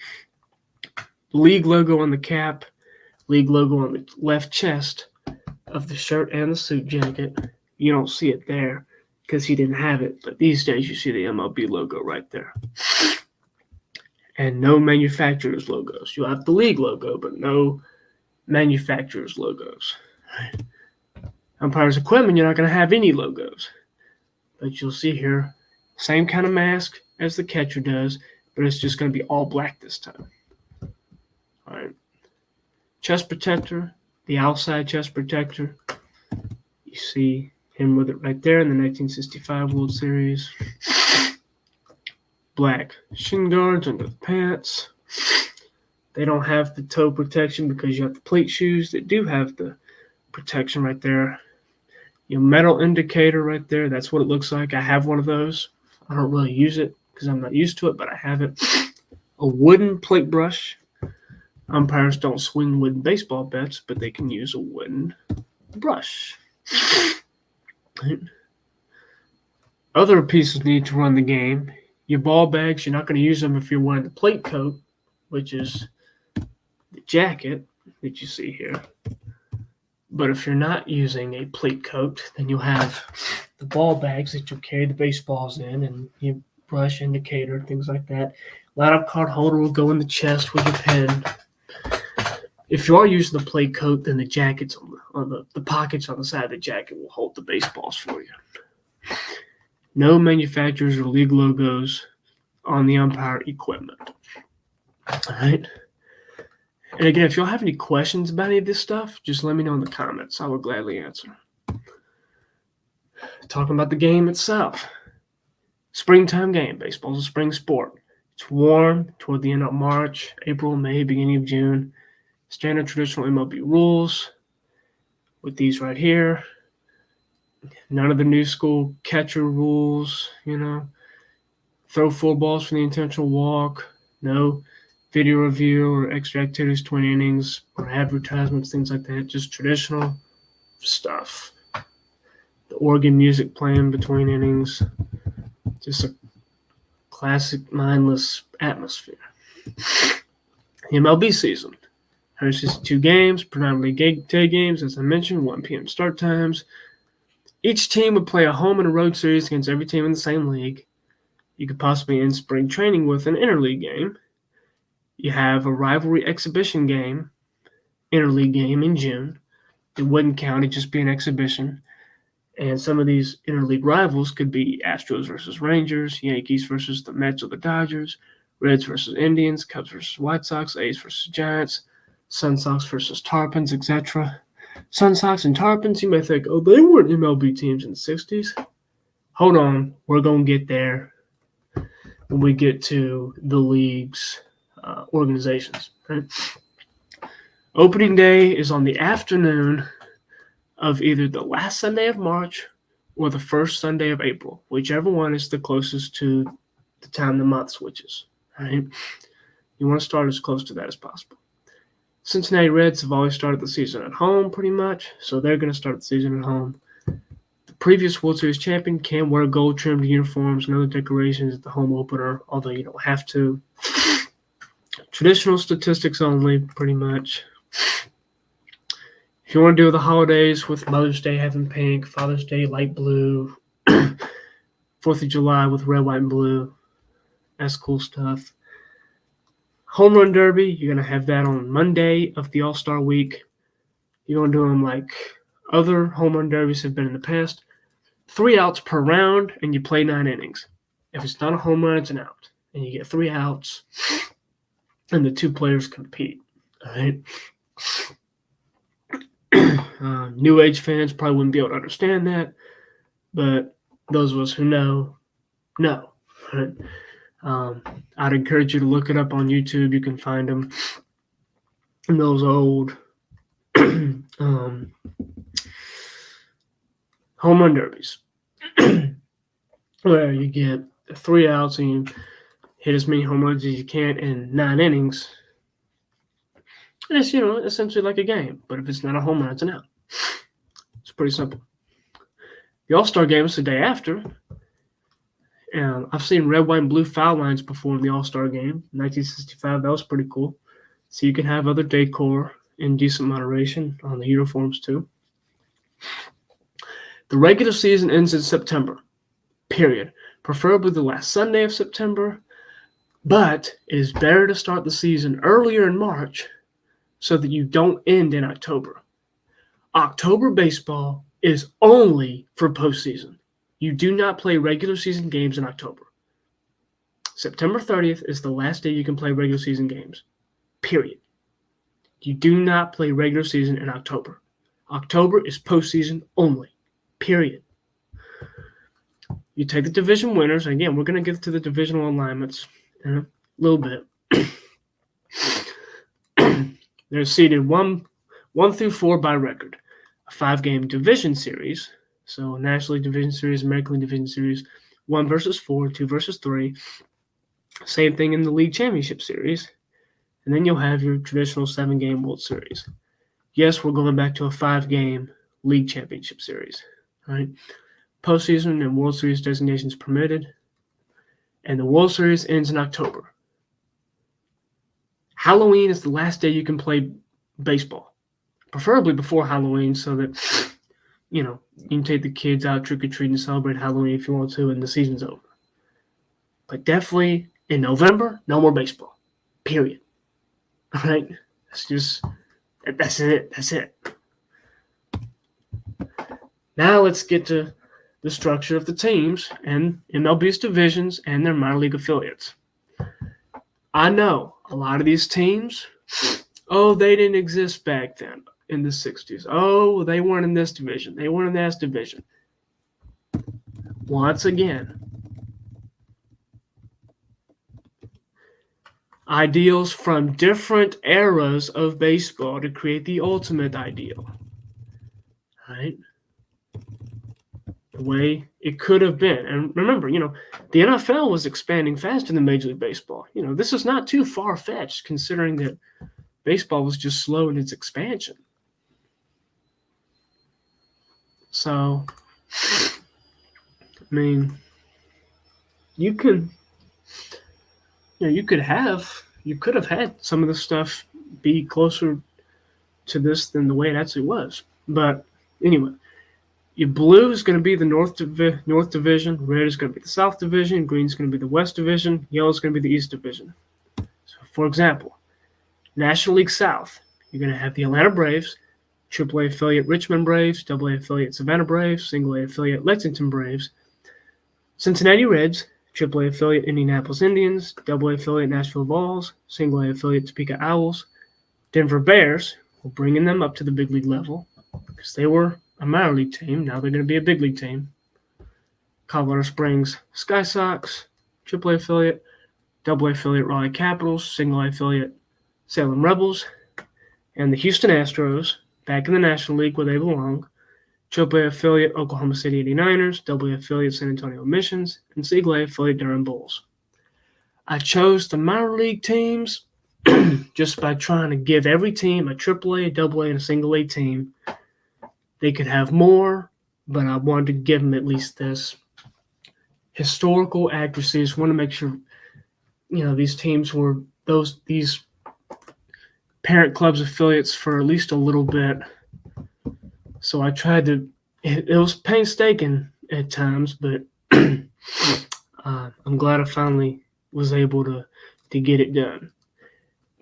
League logo on the cap. League logo on the left chest of the shirt and the suit jacket. You don't see it there because he didn't have it, but these days you see the MLB logo right there. And no manufacturer's logos. You'll have the league logo, but no manufacturer's logos. Right. Umpire's equipment, you're not going to have any logos. But you'll see here, same kind of mask as the catcher does, but it's just going to be all black this time. All right. Chest protector, the outside chest protector. You see him with it right there in the 1965 World Series. Black shin guards under the pants. They don't have the toe protection because you have the plate shoes that do have the protection right there. Your metal indicator right there, that's what it looks like. I have one of those. I don't really use it because I'm not used to it, but I have it. A wooden plate brush. Umpires don't swing wooden baseball bats, but they can use a wooden brush. Other pieces need to run the game. Your ball bags, you're not going to use them if you're wearing the plate coat, which is the jacket that you see here. But if you're not using a pleat coat, then you'll have the ball bags that you'll carry the baseballs in, and your brush, indicator, things like that. Lineup card holder will go in the chest with your pen. If you are using the pleat coat, then the jackets on the pockets on the side of the jacket will hold the baseballs for you. No manufacturers or league logos on the umpire equipment. All right. And again, if y'all have any questions about any of this stuff, just let me know in the comments. I will gladly answer. Talking about the game itself. Springtime game. Baseball's a spring sport. It's warm toward the end of March, April, May, beginning of June. Standard traditional MLB rules with these right here. None of the new school catcher rules, Throw 4 balls for the intentional walk. No video review or extra activities, 20 innings, or advertisements, things like that. Just traditional stuff. The organ music playing between innings. Just a classic mindless atmosphere. The MLB season. 162 games, predominantly day games, as I mentioned, 1 p.m. start times. Each team would play a home and a road series against every team in the same league. You could possibly end spring training with an interleague game. You have a rivalry exhibition game, interleague game in June. It wouldn't count, it'd just be an exhibition. And some of these interleague rivals could be Astros versus Rangers, Yankees versus the Mets or the Dodgers, Reds versus Indians, Cubs versus White Sox, A's versus Giants, Sun Sox versus Tarpons, etc. Sun Sox and Tarpons, you may think, oh, they weren't MLB teams in the 60s. Hold on, we're going to get there when we get to the league's organizations. Right? Opening day is on the afternoon of either the last Sunday of March or the first Sunday of April, whichever one is the closest to the time the month switches. Right? You want to start as close to that as possible. Cincinnati Reds have always started the season at home pretty much, so they're going to start the season at home. The previous World Series champion can wear gold-trimmed uniforms and other decorations at the home opener, although you don't have to. Traditional statistics only, pretty much. If you want to do the holidays with Mother's Day having pink, Father's Day light blue, 4th of July with red, white, and blue, that's cool stuff. Home Run Derby, you're going to have that on Monday of the All-Star Week. You're going to do them like other Home Run Derbies have been in the past. 3 outs per round, and you play 9 innings. If it's not a home run, it's an out. And you get 3 outs, and the 2 players compete. All right? New age fans probably wouldn't be able to understand that, but those of us who know. Right? I'd encourage you to look it up on YouTube. You can find them in those old home run derbies where you get 3 outs and you hit as many home runs as you can in 9 innings. And it's, essentially like a game. But if it's not a home run, it's an out. It's pretty simple. The All-Star game is the day after. And I've seen red, white, and blue foul lines before in the All-Star game. 1965, that was pretty cool. So you can have other decor in decent moderation on the uniforms too. The regular season ends in September, period. Preferably the last Sunday of September. But it is better to start the season earlier in March so that you don't end in October. October baseball is only for postseason. You do not play regular season games in October. September 30th is the last day you can play regular season games, period. You do not play regular season in October. October is postseason only, period. You take the division winners. Again, we're going to get to the divisional alignments in a little bit. They're seeded 1 through 4 by record. A 5-game division series. So National League Division Series, American League Division Series, 1 versus 4, 2 versus 3. Same thing in the League Championship Series. And then you'll have your traditional 7-game World Series. Yes, we're going back to a 5-game League Championship Series. Right? Postseason and World Series designations permitted. And the World Series ends in October. Halloween is the last day you can play baseball, preferably before Halloween, so that, you can take the kids out trick-or-treating and celebrate Halloween if you want to, and the season's over. But definitely in November, no more baseball. Period. All right? That's it. That's it. Now let's get to the structure of the teams and MLB's divisions and their minor league affiliates. I know a lot of these teams, they didn't exist back then in the 60s. Oh, they weren't in this division. They weren't in that division. Once again, ideals from different eras of baseball to create the ultimate ideal. Right? The way it could have been. And remember, the NFL was expanding faster than Major League Baseball. This is not too far-fetched considering that baseball was just slow in its expansion. So, you could have had some of the stuff be closer to this than the way it actually was. But anyway, your blue is going to be the North Division, red is going to be the South Division, green is going to be the West Division, yellow is going to be the East Division. So, for example, National League South, you're going to have the Atlanta Braves, AAA affiliate Richmond Braves, AA affiliate Savannah Braves, single A affiliate Lexington Braves, Cincinnati Reds, AAA affiliate Indianapolis Indians, AA affiliate Nashville Vols, single A affiliate Topeka Owls, Denver Bears, we're bringing them up to the big league level because they were a minor league team. Now they're going to be a big league team. Colorado Springs Sky Sox, AAA affiliate, AA affiliate Raleigh Capitals, single A affiliate Salem Rebels, and the Houston Astros, back in the National League where they belong, AAA affiliate Oklahoma City 89ers, AA affiliate San Antonio Missions, and single A affiliate Durham Bulls. I chose the minor league teams just by trying to give every team a AAA, a AA, and a single A team. They could have more, but I wanted to give them at least this historical accuracy. I just want to make sure, these teams were these parent clubs affiliates for at least a little bit. So I tried to, it was painstaking at times, but I'm glad I finally was able to get it done.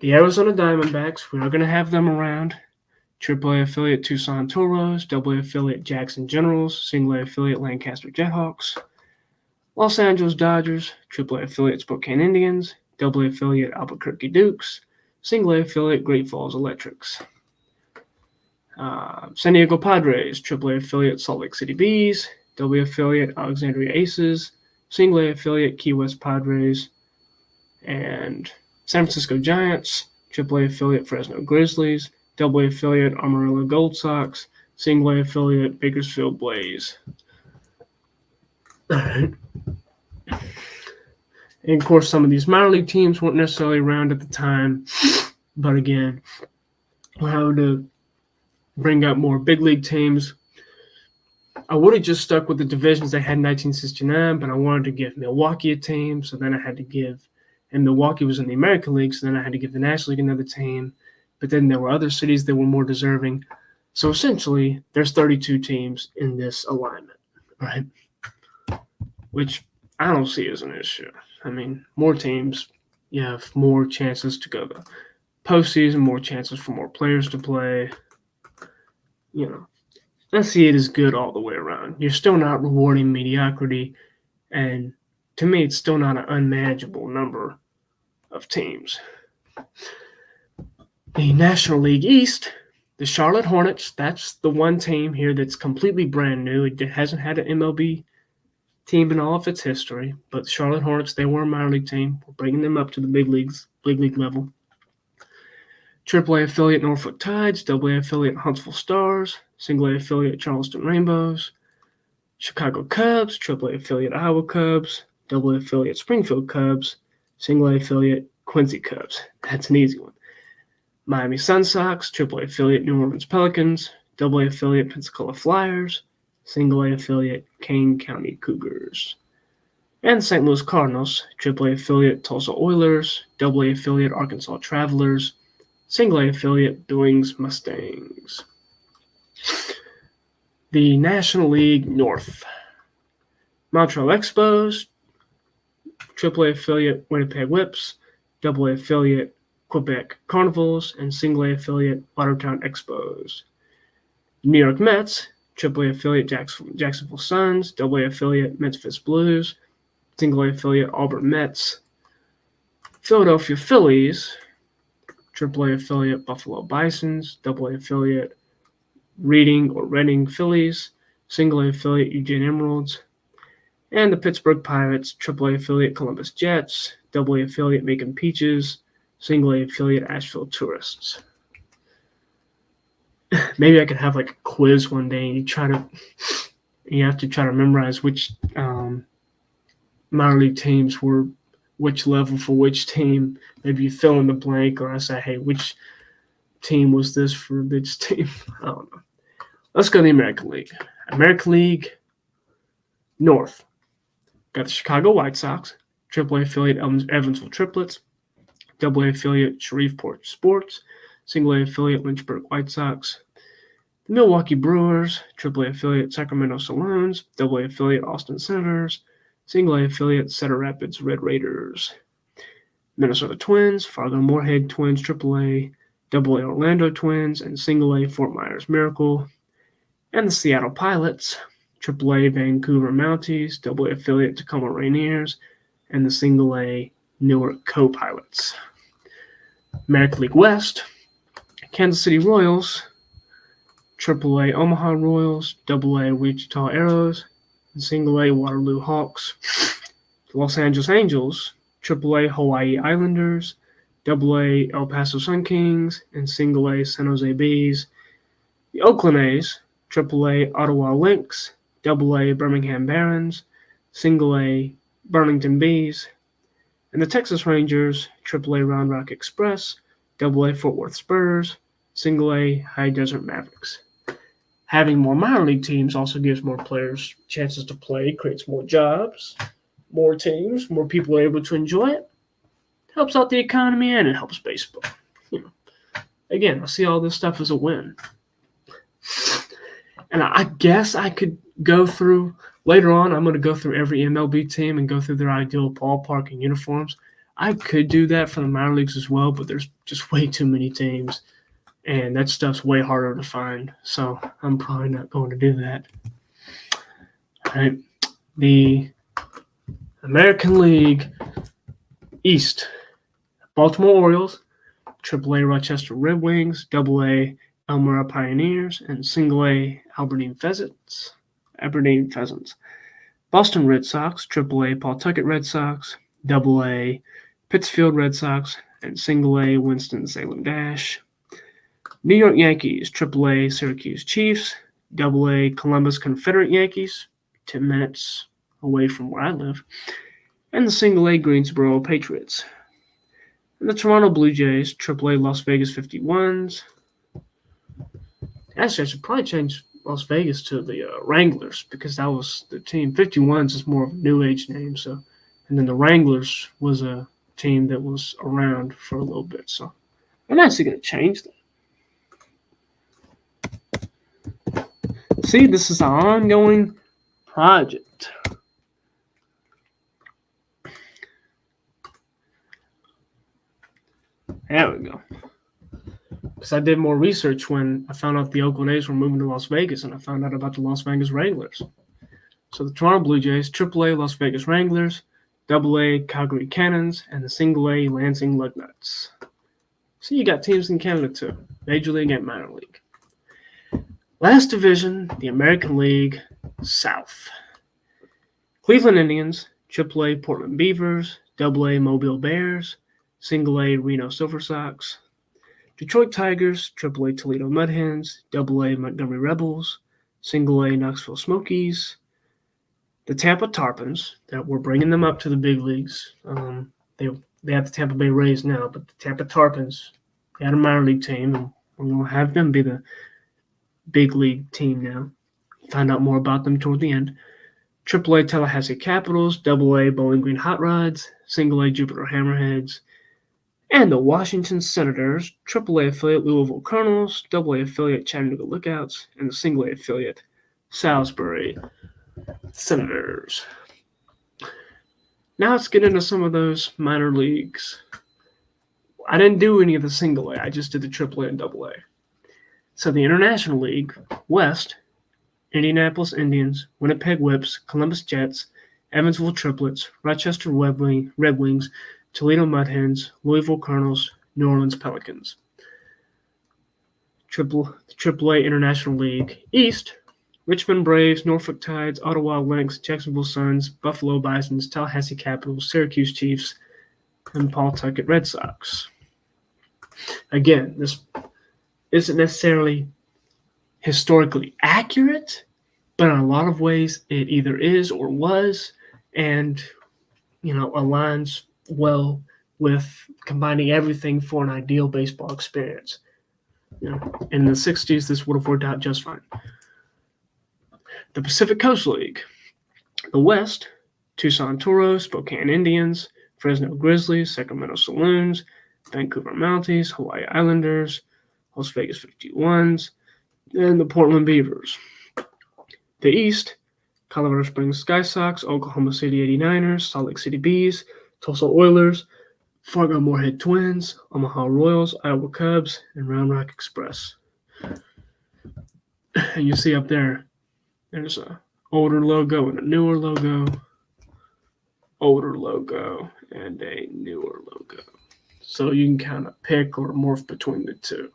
The Arizona Diamondbacks, we are going to have them around. AAA affiliate Tucson Toros, AA affiliate Jackson Generals, single A affiliate Lancaster Jethawks, Los Angeles Dodgers, AAA affiliate Spokane Indians, AA affiliate Albuquerque Dukes, single A affiliate Great Falls Electrics. San Diego Padres, AAA affiliate Salt Lake City Bees, AA affiliate Alexandria Aces, single A affiliate Key West Padres, and San Francisco Giants, AAA affiliate Fresno Grizzlies, AA affiliate Amarillo Gold Sox, single A affiliate Bakersfield Blaze. All right. And of course, some of these minor league teams weren't necessarily around at the time, but again, how to bring out more big league teams. I would have just stuck with the divisions they had in 1969, but I wanted to give Milwaukee a team, so then I had to give, and Milwaukee was in the American League, so then I had to give the National League another team, but then there were other cities that were more deserving. So essentially, there's 32 teams in this alignment, right? Which I don't see as an issue. More teams, you have more chances to go to postseason, more chances for more players to play. I see it as good all the way around. You're still not rewarding mediocrity, and to me, it's still not an unmanageable number of teams. The National League East, the Charlotte Hornets, that's the one team here that's completely brand new. It hasn't had an MLB team in all of its history, but the Charlotte Hornets, they were a minor league team. We're bringing them up to the big league level. AAA affiliate Norfolk Tides, AA affiliate Huntsville Stars, single A affiliate Charleston Rainbows, Chicago Cubs, AAA affiliate Iowa Cubs, AA affiliate Springfield Cubs, single A affiliate Quincy Cubs. That's an easy one. Miami Sun Sox, AAA affiliate New Orleans Pelicans, AA affiliate Pensacola Flyers, single A affiliate Kane County Cougars. And the St. Louis Cardinals, AAA affiliate Tulsa Oilers, AA affiliate Arkansas Travelers, Single A affiliate Billings Mustangs. The National League North, Montreal Expos, AAA affiliate Winnipeg Whips, AA affiliate Quebec Carnivals, and Single A affiliate Watertown Expos. New York Mets, AAA affiliate Jacksonville Suns, AA affiliate Memphis Blues, Single A affiliate Auburn Mets. Philadelphia Phillies, AAA affiliate Buffalo Bisons, AA affiliate Reading or Reading Phillies, Single A affiliate Eugene Emeralds, and the Pittsburgh Pirates, AAA affiliate Columbus Jets, AA affiliate Macon Peaches, Single A affiliate Asheville Tourists. Maybe I could have like a quiz one day, and you have to try to memorize which minor league teams were which level for which team. Maybe you fill in the blank, or I say, hey, which team was this for this team? I don't know. Let's go to the American League. American League North. Got the Chicago White Sox, AAA affiliate Evansville Triplets, AA affiliate Shreveport Sports, Single A affiliate Lynchburg White Sox. The Milwaukee Brewers, AAA affiliate Sacramento Saloons, AA affiliate Austin Senators, Single A affiliate Cedar Rapids Red Raiders. Minnesota Twins, Fargo Moorhead Twins AAA, AA Orlando Twins, and Single A Fort Myers Miracle. And the Seattle Pilots, AAA Vancouver Mounties, AA affiliate Tacoma Rainiers, and the Single A Newark Co-Pilots. American League West, Kansas City Royals, AAA Omaha Royals, AA Wichita Arrows, and Single A Waterloo Hawks. The Los Angeles Angels, AAA Hawaii Islanders, AA El Paso Sun Kings, and Single A San Jose Bees. The Oakland A's, AAA Ottawa Lynx, AA Birmingham Barons, Single A Burlington Bees, and the Texas Rangers, AAA Round Rock Express, AA Fort Worth Spurs, Single A High Desert Mavericks. Having more minor league teams also gives more players chances to play, creates more jobs, more teams, more people are able to enjoy it. Helps out the economy, and it helps baseball. Again, I see all this stuff as a win. And I guess I could go through, later on, I'm going to go through every MLB team and go through their ideal ballpark and uniforms. I could do that for the minor leagues as well, but there's just way too many teams, and that stuff's way harder to find. So I'm probably not going to do that. All right. The American League East, Baltimore Orioles, AAA Rochester Red Wings, AA Elmira Pioneers, and Single A Aberdeen Pheasants. Boston Red Sox, AAA Pawtucket Red Sox, AA Pittsfield Red Sox, and Single A Winston-Salem Dash. New York Yankees, AAA Syracuse Chiefs, AA Columbus Confederate Yankees, 10 minutes away from where I live, and the Single A Greensboro Patriots. And the Toronto Blue Jays, AAA Las Vegas 51s. Actually, I should probably change Las Vegas to the Wranglers, because that was the team. 51s is more of a new age name. So, and then the Wranglers was a team that was around for a little bit. So I'm actually going to change that. See, this is an ongoing project. There we go. Because I did more research when I found out the Oakland A's were moving to Las Vegas, and I found out about the Las Vegas Wranglers. So the Toronto Blue Jays, AAA Las Vegas Wranglers, AA Calgary Cannons, and the Single A Lansing Lugnuts. So you got teams in Canada too, Major League and Minor League. Last division, the American League South. Cleveland Indians, AAA Portland Beavers, AA Mobile Bears, Single A Reno Silver Sox. Detroit Tigers, AAA Toledo Mud Hens, AA Montgomery Rebels, Single A Knoxville Smokies. The Tampa Tarpons, that we're bringing them up to the big leagues. They have the Tampa Bay Rays now, but the Tampa Tarpons, they had a minor league team, and we're going to have them be the big league team now. Find out more about them toward the end. AAA Tallahassee Capitals, AA Bowling Green Hot Rods, A Jupiter Hammerheads, and the Washington Senators, AAA affiliate Louisville Colonels, AA affiliate Chattanooga Lookouts, and the A affiliate Salisbury Senators. Now let's get into some of those minor leagues. I didn't do any of the A, I just did the AAA and AA. So the International League, West, Indianapolis Indians, Winnipeg Whips, Columbus Jets, Evansville Triplets, Rochester Red Wings, Toledo Mud Hens, Louisville Colonels, New Orleans Pelicans. AAA International League, East, Richmond Braves, Norfolk Tides, Ottawa Lynx, Jacksonville Suns, Buffalo Bisons, Tallahassee Capitals, Syracuse Chiefs, and Pawtucket Red Sox. Again, this isn't necessarily historically accurate, but in a lot of ways it either is or was, and aligns well with combining everything for an ideal baseball experience. In the 60s, this would have worked out just fine. The Pacific Coast League, the West, Tucson Toros, Spokane Indians, Fresno Grizzlies, Sacramento Saloons, Vancouver Mounties, Hawaii Islanders, Las Vegas 51s, and the Portland Beavers. The East, Colorado Springs Sky Sox, Oklahoma City 89ers, Salt Lake City Bees, Tulsa Oilers, Fargo Moorhead Twins, Omaha Royals, Iowa Cubs, and Round Rock Express. And you see up there, there's an older logo and a newer logo, older logo, and a newer logo. So you can kind of pick or morph between the two.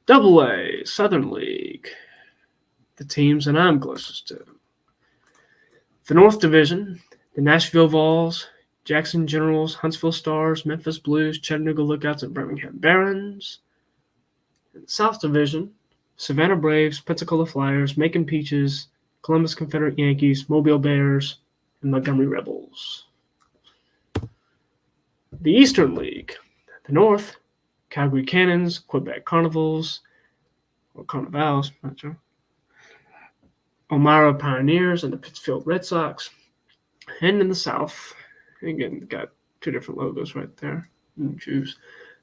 AA, Southern League, the teams that I'm closest to. The North Division, the Nashville Vols, Jackson Generals, Huntsville Stars, Memphis Blues, Chattanooga Lookouts, and Birmingham Barons. In the South Division, Savannah Braves, Pensacola Flyers, Macon Peaches, Columbus Confederate Yankees, Mobile Bears, and Montgomery Rebels. The Eastern League, the North, Calgary Cannons, Quebec Carnivals, or Carnivals, not sure. Elmira Pioneers and the Pittsfield Red Sox. And in the South, again, got two different logos right there. You can choose.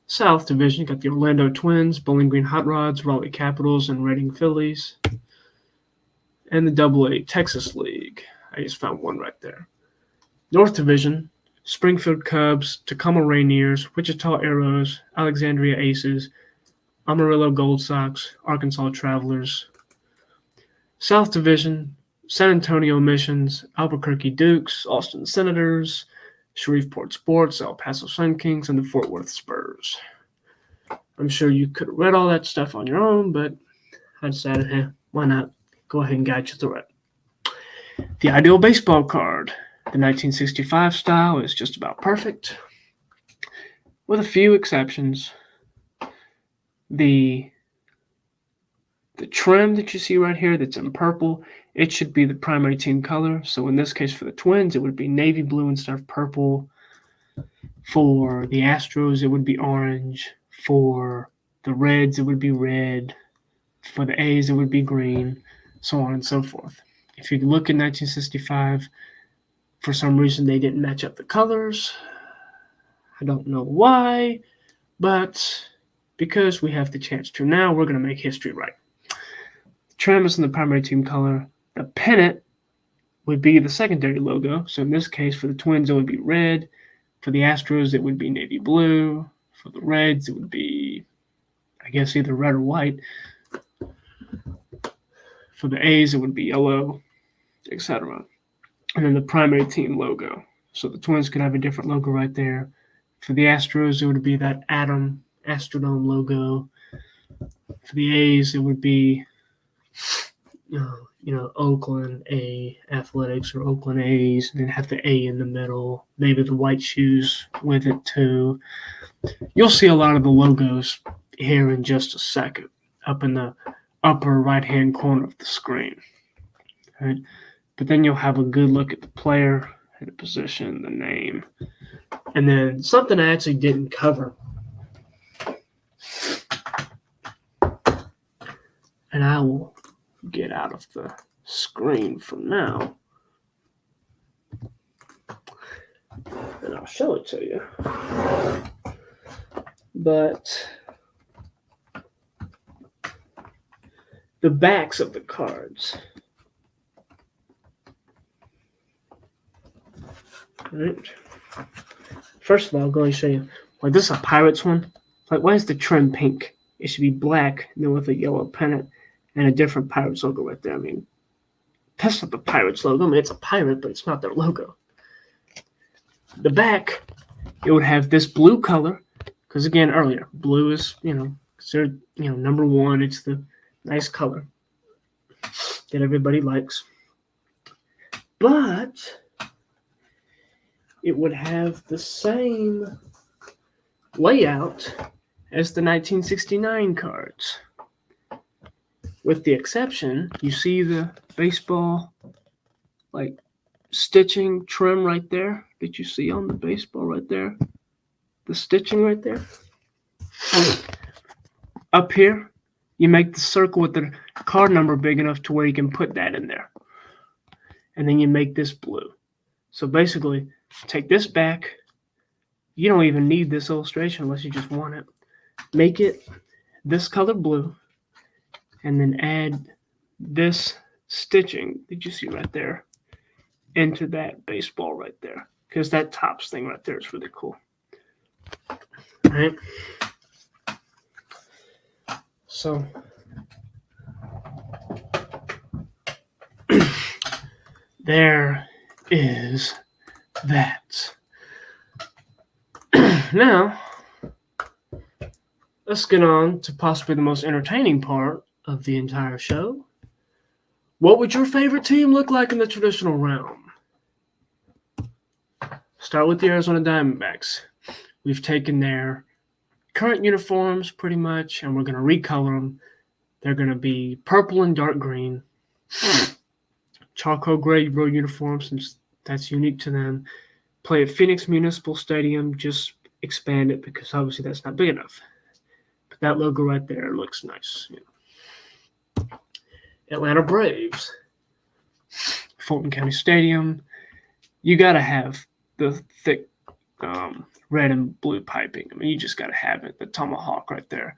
South Division, got the Orlando Twins, Bowling Green Hot Rods, Raleigh Capitals, and Reading Phillies. And the AA Texas League. I just found one right there. North Division, Springfield Cubs, Tacoma Rainiers, Wichita Arrows, Alexandria Aces, Amarillo Gold Sox, Arkansas Travelers. South Division, San Antonio Missions, Albuquerque Dukes, Austin Senators, Shreveport Sports, El Paso Sun Kings, and the Fort Worth Spurs. I'm sure you could have read all that stuff on your own, but I decided, why not go ahead and guide you through it. The ideal baseball card, the 1965 style, is just about perfect, with a few exceptions. The trim that you see right here that's in purple, it should be the primary team color. So in this case for the Twins, it would be navy blue instead of purple. For the Astros, it would be orange. For the Reds, it would be red. For the A's, it would be green, so on and so forth. If you look at 1965, for some reason they didn't match up the colors. I don't know why, but because we have the chance to now, we're going to make history right. Trim is in the primary team color. The pennant would be the secondary logo. So in this case, for the Twins, it would be red. For the Astros, it would be navy blue. For the Reds, it would be, I guess, either red or white. For the A's, it would be yellow, etc. And then the primary team logo. So the Twins could have a different logo right there. For the Astros, it would be that Atom Astrodome logo. For the A's, it would be Oakland A Athletics or Oakland A's, and then have the A in the middle, maybe the white shoes with it too. You'll see a lot of the logos here in just a second, up in the upper right-hand corner of the screen. All right? But then you'll have a good look at the player, at the position, the name, and then something I actually didn't cover. And I will get out of the screen for now. And I'll show it to you. But the backs of the cards. Right. First of all, I'm going to show you. Like, this is a Pirates one. Like, why is the trim pink? It should be black, and then with a yellow pennant and a different Pirates logo right there. I mean, that's not the Pirates logo. I mean, it's a pirate, but it's not their logo. The back, it would have this blue color, because again, earlier, blue is, considered, number one. It's the nice color that everybody likes. But it would have the same layout as the 1969 cards. With the exception, you see the baseball, like, stitching trim right there that you see on the baseball right there. The stitching right there. Up here, you make the circle with the card number big enough to where you can put that in there. And then you make this blue. So basically, take this back. You don't even need this illustration unless you just want it. Make it this color blue. And then add this stitching that you see right there into that baseball right there, because that tops thing right there is really cool. All right. So there is that. Now, let's get on to possibly the most entertaining part of the entire show. What would your favorite team look like in the traditional realm? Start with the Arizona Diamondbacks. We've taken their current uniforms pretty much, and we're going to recolor them. They're going to be purple and dark green. Charcoal gray road uniforms, since that's unique to them. Play at Phoenix Municipal Stadium. Just expand it because obviously that's not big enough. But that logo right there looks nice. Atlanta Braves. Fulton County Stadium. You got to have the thick red and blue piping. I mean, you just got to have it. The tomahawk right there.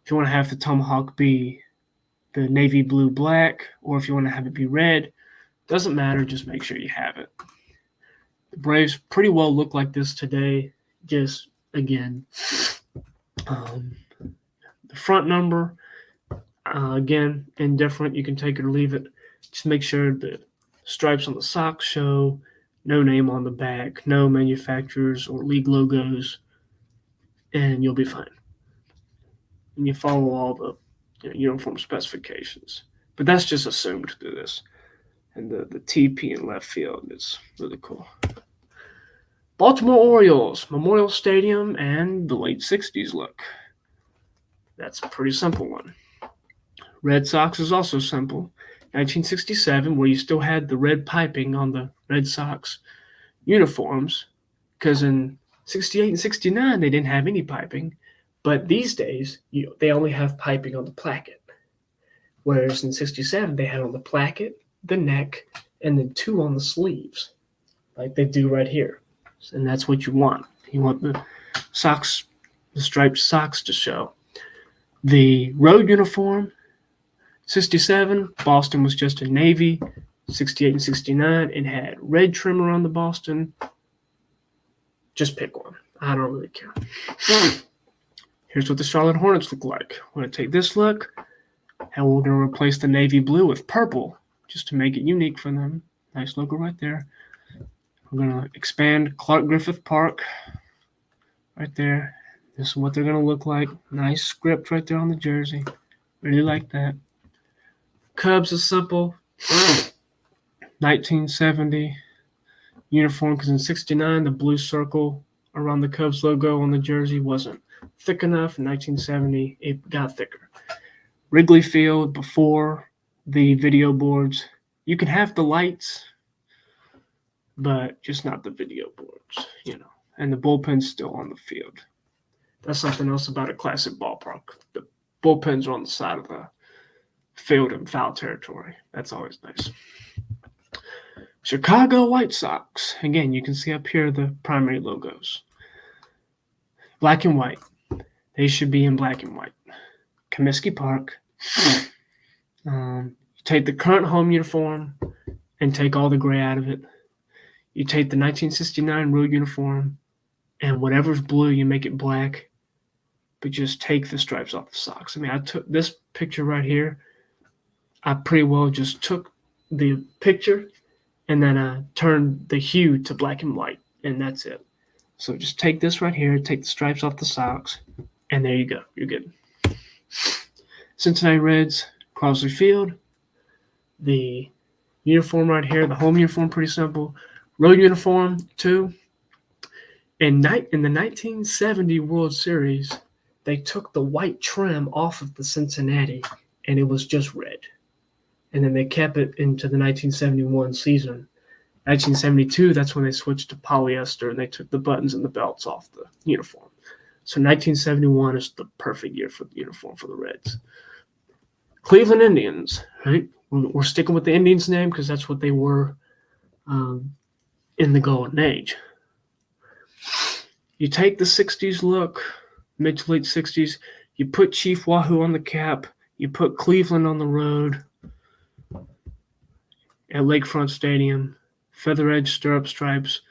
If you want to have the tomahawk be the navy blue black, or if you want to have it be red, doesn't matter. Just make sure you have it. The Braves pretty well look like this today. Just, again, the front number, again, indifferent. You can take it or leave it. Just make sure the stripes on the socks show, no name on the back, no manufacturers or league logos, and you'll be fine. And you follow all the uniform specifications. But that's just assumed to do this. And the TP in left field is really cool. Baltimore Orioles, Memorial Stadium, and the late 60s look. That's a pretty simple one. Red Sox is also simple. 1967, where you still had the red piping on the Red Sox uniforms, because in 68 and 69, they didn't have any piping. But these days, they only have piping on the placket. Whereas in 67, they had on the placket, the neck, and then 2 on the sleeves, like they do right here. And that's what you want. You want the socks, the striped socks to show. The road uniform, 67, Boston was just a navy. 68 and 69, it had red trimmer on the Boston. Just pick one. I don't really care. Here's what the Charlotte Hornets look like. We're going to take this look, and we're going to replace the navy blue with purple, just to make it unique for them. Nice logo right there. We're going to expand Griffith Park right there. This is what they're going to look like. Nice script right there on the jersey. Really like that. Cubs is simple. 1970 uniform, because in 69, the blue circle around the Cubs logo on the jersey wasn't thick enough. In 1970, it got thicker. Wrigley Field, before the video boards, you can have the lights, but just not the video boards, and the bullpen's still on the field. That's something else about a classic ballpark. The bullpens are on the side of the field in foul territory. That's always nice. Chicago White Sox. Again, you can see up here the primary logos. Black and white. They should be in black and white. Comiskey Park. You take the current home uniform and take all the gray out of it. You take the 1969 road uniform and whatever's blue, you make it black, but just take the stripes off the socks. I mean, I took this picture right here. I pretty well just took the picture and then I turned the hue to black and white, and that's it. So just take this right here, take the stripes off the socks, and there you go. You're good. Cincinnati Reds, Crosley Field. The uniform right here, the home uniform, pretty simple. Road uniform, too. In the 1970 World Series, they took the white trim off of the Cincinnati, and it was just red. And then they kept it into the 1971 season. 1972, that's when they switched to polyester, and they took the buttons and the belts off the uniform. So 1971 is the perfect year for the uniform for the Reds. Cleveland Indians, right? We're sticking with the Indians name because that's what they were in the golden age. You take the 60s look, mid to late 60s, you put Chief Wahoo on the cap, you put Cleveland on the road at Lakefront Stadium, feather edge stirrup stripes.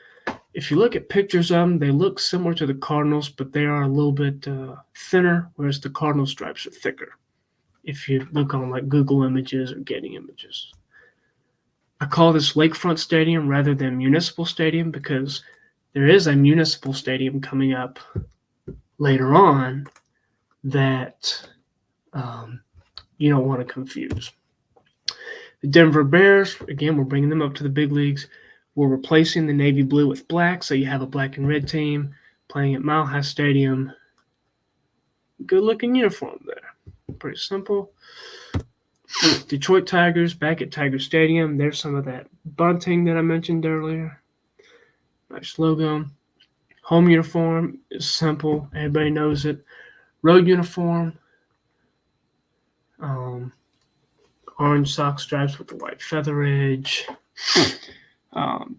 If you look at pictures of them, they look similar to the Cardinals, but they are a little bit thinner, whereas the Cardinal stripes are thicker. If you look on like Google Images or Getty Images. I call this Lakefront Stadium rather than Municipal Stadium because there is a Municipal Stadium coming up later on that you don't want to confuse. The Denver Bears, again, we're bringing them up to the big leagues. We're replacing the navy blue with black, so you have a black and red team playing at Mile High Stadium. Good-looking uniform there. Pretty simple. Detroit Tigers back at Tiger Stadium. There's some of that bunting that I mentioned earlier. Nice logo. Home uniform is simple. Everybody knows it. Road uniform. Orange sock stripes with the white feather edge.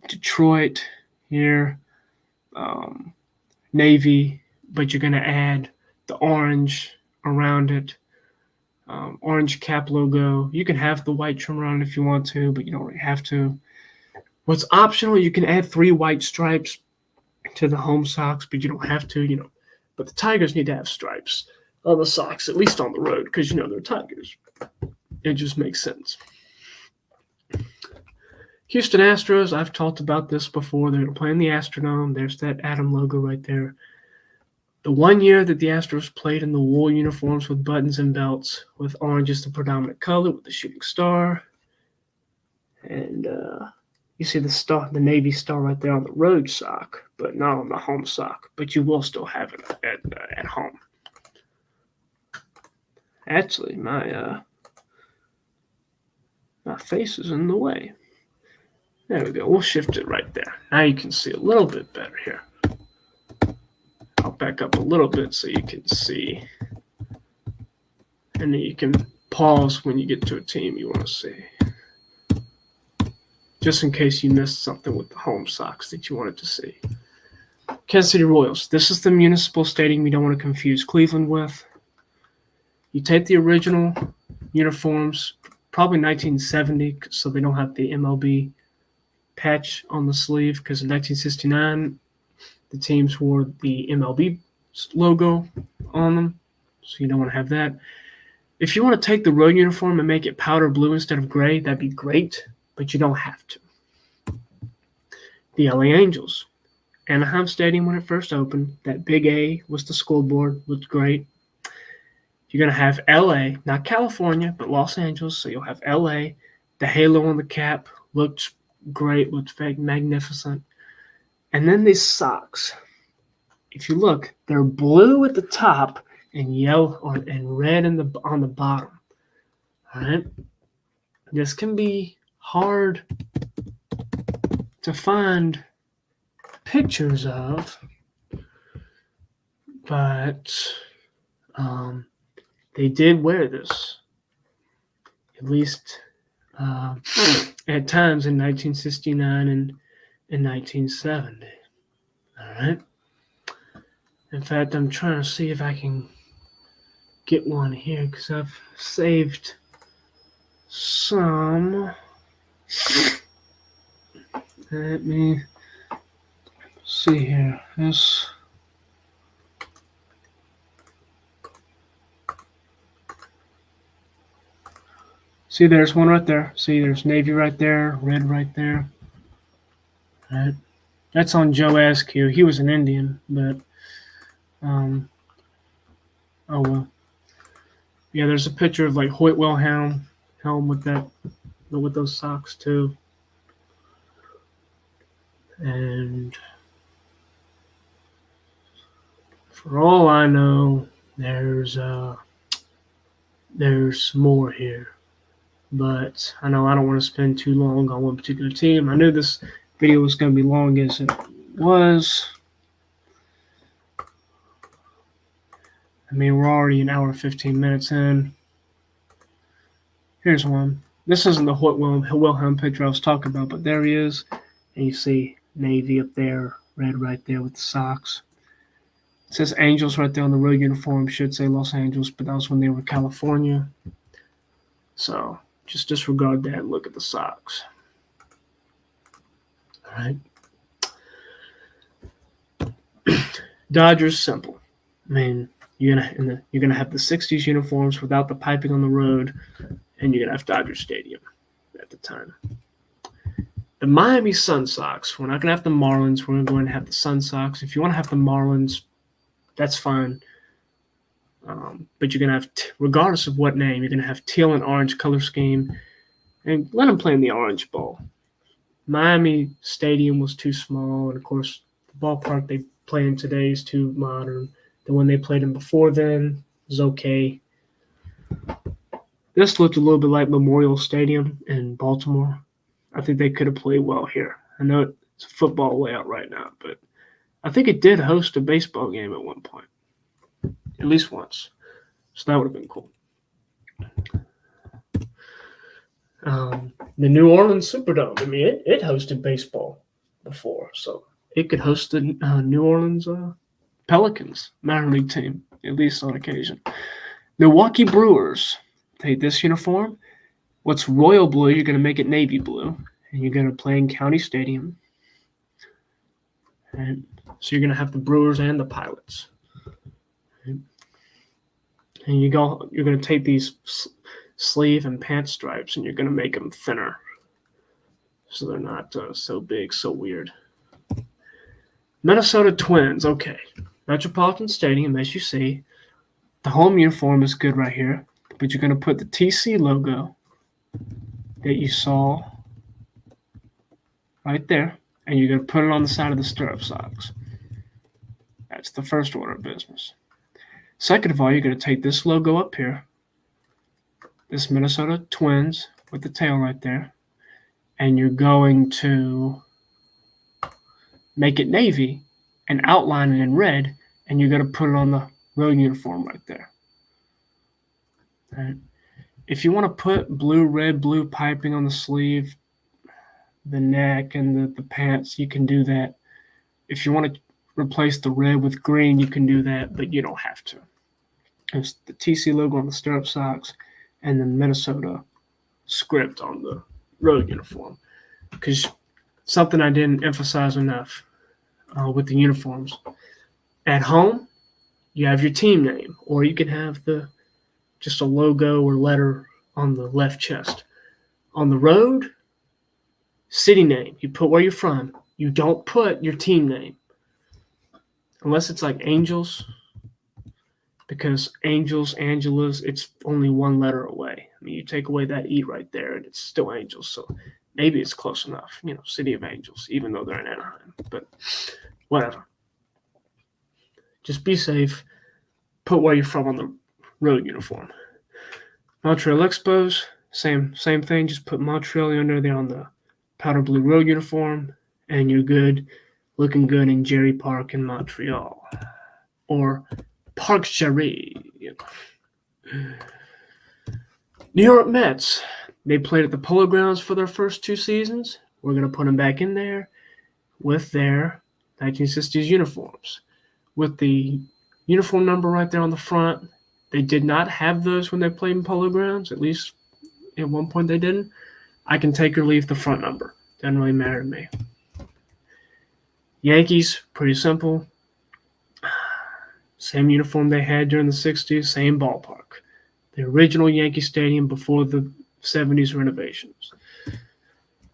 Detroit here. Navy, but you're going to add the orange around it. Orange cap logo. You can have the white trim around it if you want to, but you don't really have to. What's optional, you can add 3 white stripes to the home socks, but you don't have to, But the Tigers need to have stripes on the socks, at least on the road, because, they're Tigers. It just makes sense. Houston Astros, I've talked about this before. They're playing the Astrodome. There's that Atom logo right there. The one year that the Astros played in the wool uniforms with buttons and belts, with orange as the predominant color, with the shooting star. And you see the star, the Navy star right there on the road sock, but not on the home sock. But you will still have it at home. Actually, my face is in the way. There we go. We'll shift it right there. Now you can see a little bit better here. I'll back up a little bit so you can see. And then you can pause when you get to a team you want to see. Just in case you missed something with the home socks that you wanted to see. Kansas City Royals. This is the Municipal Stadium you don't want to confuse Cleveland with. You take the original uniforms, probably 1970, so they don't have the MLB patch on the sleeve, because in 1969, the teams wore the MLB logo on them, so you don't want to have that. If you want to take the road uniform and make it powder blue instead of gray, that'd be great, but you don't have to. The LA Angels. Anaheim Stadium when it first opened, that big A was the scoreboard, looked great. You're going to have LA, not California, but Los Angeles, so you'll have LA. The halo on the cap looked great, looked magnificent. And then these socks, if you look, they're blue at the top and yellow and red on the bottom. All right? This can be hard to find pictures of, but they did wear this. at least at times in 1969 and in 1970. All right. In fact, I'm trying to see if I can get one here because I've saved some. Let me see here. See, there's one right there. See, there's Navy right there, red right there. All right. That's on Joe Askew. He was an Indian, but oh well. Yeah, there's a picture of like Hoyt Wilhelm helm with those socks too. And for all I know, there's more here. But I know I don't want to spend too long on one particular team. I knew this video was going to be long as it was. I mean, we're already an hour and 15 minutes in. Here's one. This isn't the Hoyt Wilhelm picture I was talking about, but there he is. And you see Navy up there, red right there with the socks. It says Angels right there on the road uniform. Should say Los Angeles, but that was when they were California. So just disregard that and look at the socks. All right. Dodgers, simple. I mean, you're gonna have the 60s uniforms without the piping on the road, and you're gonna have Dodger Stadium at the time. The Miami Sun Sox, we're not gonna have the Marlins. We're going to have the Sun Sox. If you want to have the Marlins, that's fine. But you're gonna have, regardless of what name, you're gonna have teal and orange color scheme, and let them play in the Orange Bowl. Miami Stadium was too small, and of course, the ballpark they play in today is too modern. The one they played in before then was okay. This looked a little bit like Memorial Stadium in Baltimore. I think they could have played well here. I know it's a football layout right now, but I think it did host a baseball game at one point, at least once. So that would have been cool. The New Orleans Superdome, I mean, it hosted baseball before, so it could host the New Orleans Pelicans minor league team, at least on occasion. Milwaukee Brewers, take this uniform. What's royal blue, you're going to make it navy blue, and you're going to play in County Stadium. And so you're going to have the Brewers and the Pilots. And you're going to take these sleeve and pant stripes, and you're going to make them thinner so they're not so big, so weird. Minnesota Twins, okay. Metropolitan Stadium, as you see. The home uniform is good right here, but you're going to put the TC logo that you saw right there, and you're going to put it on the side of the stirrup socks. That's the first order of business. Second of all, you're going to take this logo up here, this Minnesota Twins with the tail right there, and you're going to make it navy and outline it in red, and you're going to put it on the road uniform right there. All right. If you want to put blue, red, blue piping on the sleeve, the neck, and the pants, you can do that. If you want to replace the red with green, you can do that, but you don't have to. It's the TC logo on the stirrup socks and the Minnesota script on the road uniform. Because something I didn't emphasize enough with the uniforms. At home, you have your team name, or you can have just a logo or letter on the left chest. On the road, city name. You put where you're from. You don't put your team name. Unless it's like Angels, because Angels, Angelas, it's only one letter away. I mean, you take away that E right there, and it's still Angels. So maybe it's close enough, City of Angels, even though they're in Anaheim. But whatever. Just be safe. Put where you're from on the road uniform. Montreal Expos, same thing. Just put Montreal under there on the powder blue road uniform, and you're good. Looking good in Jerry Park in Montreal. Or Parc Jerry. New York Mets, they played at the Polo Grounds for their first 2 seasons. We're going to put them back in there with their 1960s uniforms. With the uniform number right there on the front. They did not have those when they played in Polo Grounds. At least at one point they didn't. I can take or leave the front number. Doesn't really matter to me. Yankees, pretty simple. Same uniform they had during the 60s, same ballpark. The original Yankee Stadium before the 70s renovations.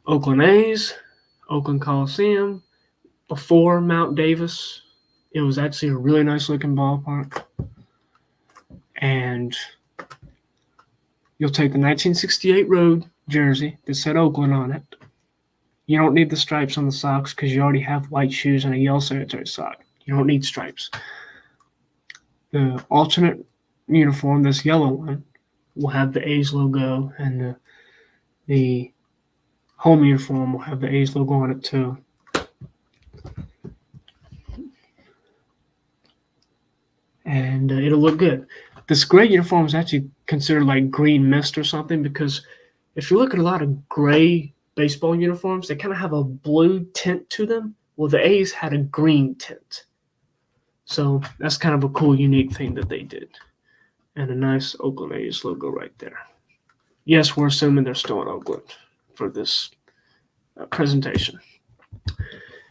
Oakland A's, Oakland Coliseum, before Mount Davis. It was actually a really nice looking ballpark. And you'll take the 1968 road jersey that said Oakland on it. You don't need the stripes on the socks because you already have white shoes and a yellow sanitary sock. You don't need stripes. The alternate uniform, this yellow one, will have the A's logo, and the home uniform will have the A's logo on it too. And it'll look good. This gray uniform is actually considered like green mist or something, because if you look at a lot of gray baseball uniforms, they kind of have a blue tint to them. Well, the A's had a green tint. So that's kind of a cool, unique thing that they did. And a nice Oakland A's logo right there. Yes, we're assuming they're still in Oakland for this presentation.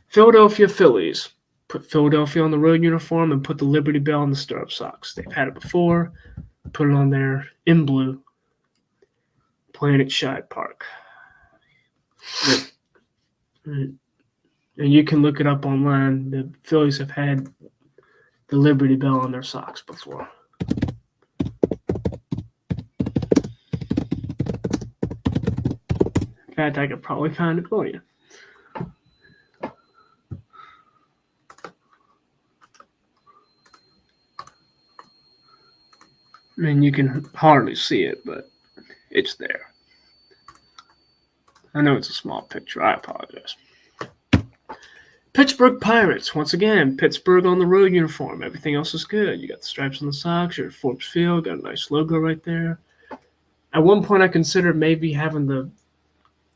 Philadelphia Phillies. Put Philadelphia on the road uniform and put the Liberty Bell on the stirrup socks. They've had it before. Put it on there in blue. Playing at Shibe Park. And you can look it up online. The Phillies have had the Liberty Bell on their socks before. In fact, I could probably find it for you. I mean, you can hardly see it, but it's there. I know it's a small picture. I apologize. Pittsburgh Pirates. Once again, Pittsburgh on the road uniform. Everything else is good. You got the stripes on the socks. You're at Forbes Field. Got a nice logo right there. At one point, I considered maybe having the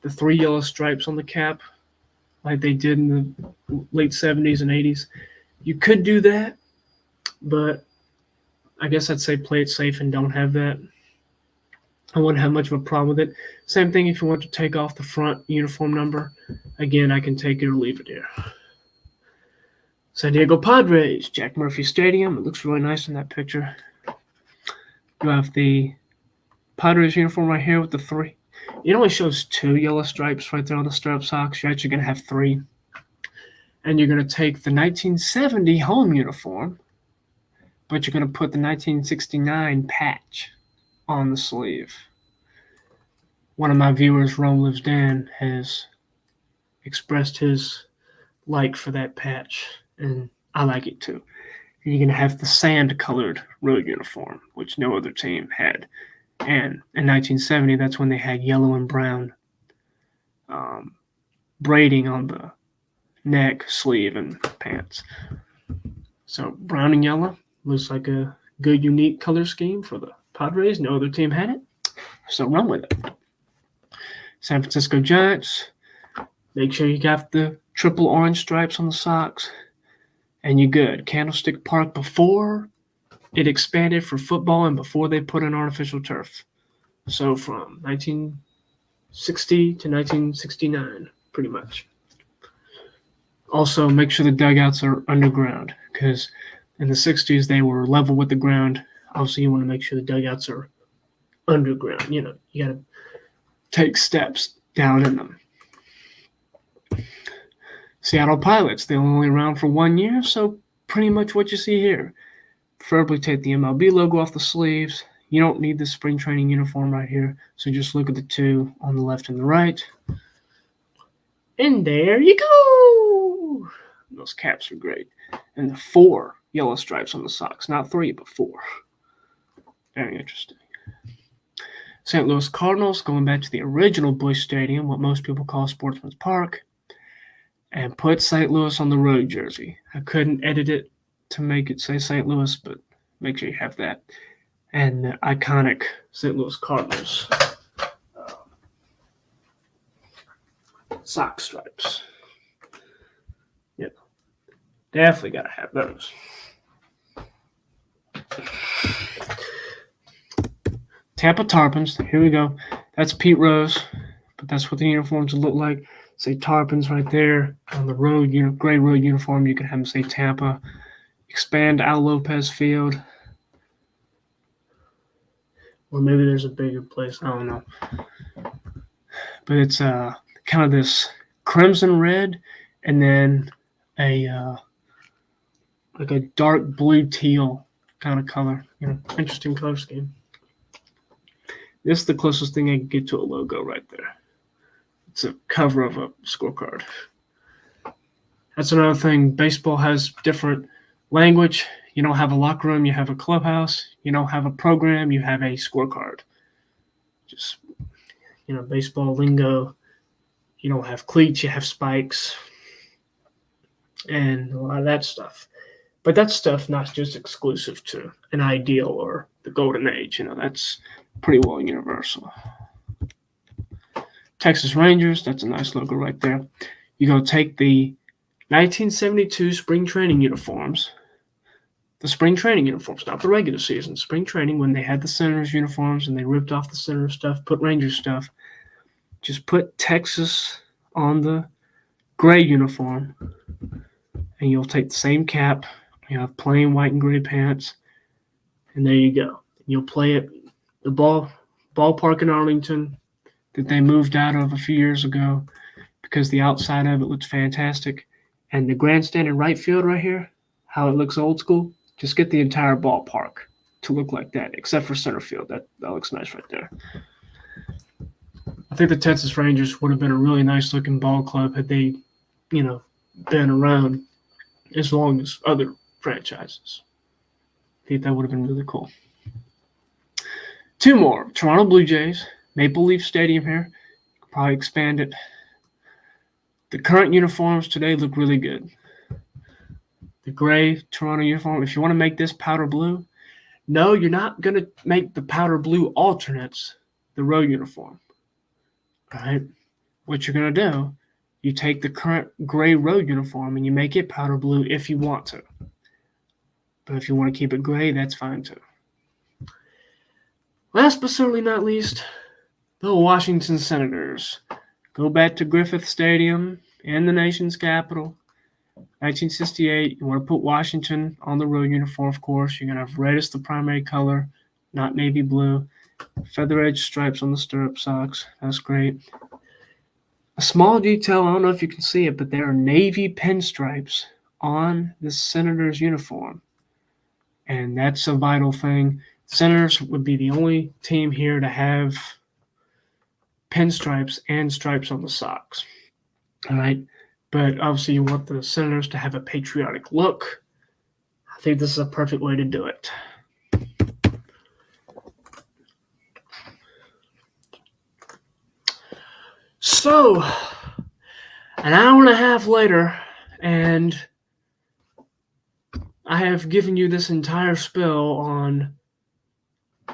3 yellow stripes on the cap like they did in the late 70s and 80s. You could do that, but I guess I'd say play it safe and don't have that. I wouldn't have much of a problem with it. Same thing if you want to take off the front uniform number. Again, I can take it or leave it here. San Diego Padres, Jack Murphy Stadium. It looks really nice in that picture. You have the Padres uniform right here with the 3. It only shows 2 yellow stripes right there on the stirrup socks. You're actually going to have 3. And you're going to take the 1970 home uniform, but you're going to put the 1969 patch on the sleeve. One of my viewers, Rome Lives Dan, has expressed his like for that patch, and I like it too. And you're going to have the sand-colored road uniform, which no other team had. And in 1970, that's when they had yellow and brown braiding on the neck, sleeve, and pants. So brown and yellow looks like a good, unique color scheme for the Padres. No other team had it, so run with it. San Francisco Giants. Make sure you got the triple orange stripes on the socks, and you're good. Candlestick Park before it expanded for football and before they put in artificial turf. So from 1960 to 1969, pretty much. Also, make sure the dugouts are underground, because in the 60s they were level with the ground. Also, you want to make sure the dugouts are underground. You know, you got to take steps down in them. Seattle Pilots, they were only around for 1 year, so pretty much what you see here. Preferably take the MLB logo off the sleeves. You don't need the spring training uniform right here, so just look at the 2 on the left and the right. And there you go! Those caps are great. And the 4 yellow stripes on the socks. Not 3, but 4. Very interesting. St. Louis Cardinals, going back to the original Busch Stadium, what most people call Sportsmans Park, and put St. Louis on the road jersey. I couldn't edit it to make it say St. Louis, but make sure you have that. and the iconic St. Louis Cardinals Sox stripes. Yep, definitely got to have those. Tampa Tarpons, here we go. That's Pete Rose, but that's what the uniforms would look like. Say Tarpons right there on the road, gray road uniform. You could have them say Tampa. Expand Al Lopez Field. Or maybe there's a bigger place. I don't know. But it's kind of this crimson red and then like a dark blue teal kind of color. Interesting color scheme. This is the closest thing I can get to a logo right there. It's a cover of a scorecard. That's another thing. Baseball has different language. You don't have a locker room, you have a clubhouse. You don't have a program, you have a scorecard. Just, baseball lingo. You don't have cleats, you have spikes. And a lot of that stuff. But that stuff not just exclusive to an ideal or the golden age. That's pretty well universal. Texas Rangers, that's a nice logo right there. You go take the 1972 spring training uniforms. The spring training uniforms, not the regular season. Spring training, when they had the Senators uniforms and they ripped off the Senators stuff, put Rangers stuff. Just put Texas on the gray uniform, and you'll take the same cap. You have plain white and gray pants, and there you go. You'll play at the ballpark in Arlington that they moved out of a few years ago because the outside of it looks fantastic. And the grandstand in right field right here, how it looks old school, just get the entire ballpark to look like that, except for center field. That looks nice right there. I think the Texas Rangers would have been a really nice-looking ball club had they, been around as long as other franchises. I think that would have been really cool. Two more. Toronto Blue Jays, Maple Leaf Stadium here. Could probably expand it. The current uniforms today look really good. The gray Toronto uniform, if you want to make this powder blue, no, you're not going to make the powder blue alternates the road uniform. All right? What you're going to do, you take the current gray road uniform and you make it powder blue if you want to. But if you want to keep it gray, that's fine too. Last but certainly not least, the Washington Senators. Go back to Griffith Stadium in the nation's capital. 1968, you want to put Washington on the road uniform, of course. You're going to have red as the primary color, not navy blue. Feather edge stripes on the stirrup socks. That's great. A small detail, I don't know if you can see it, but there are navy pinstripes on the Senators uniform. And that's a vital thing. Senators would be the only team here to have pinstripes and stripes on the socks. All right? But obviously you want the Senators to have a patriotic look. I think this is a perfect way to do it. So, an hour and a half later, and I have given you this entire spill on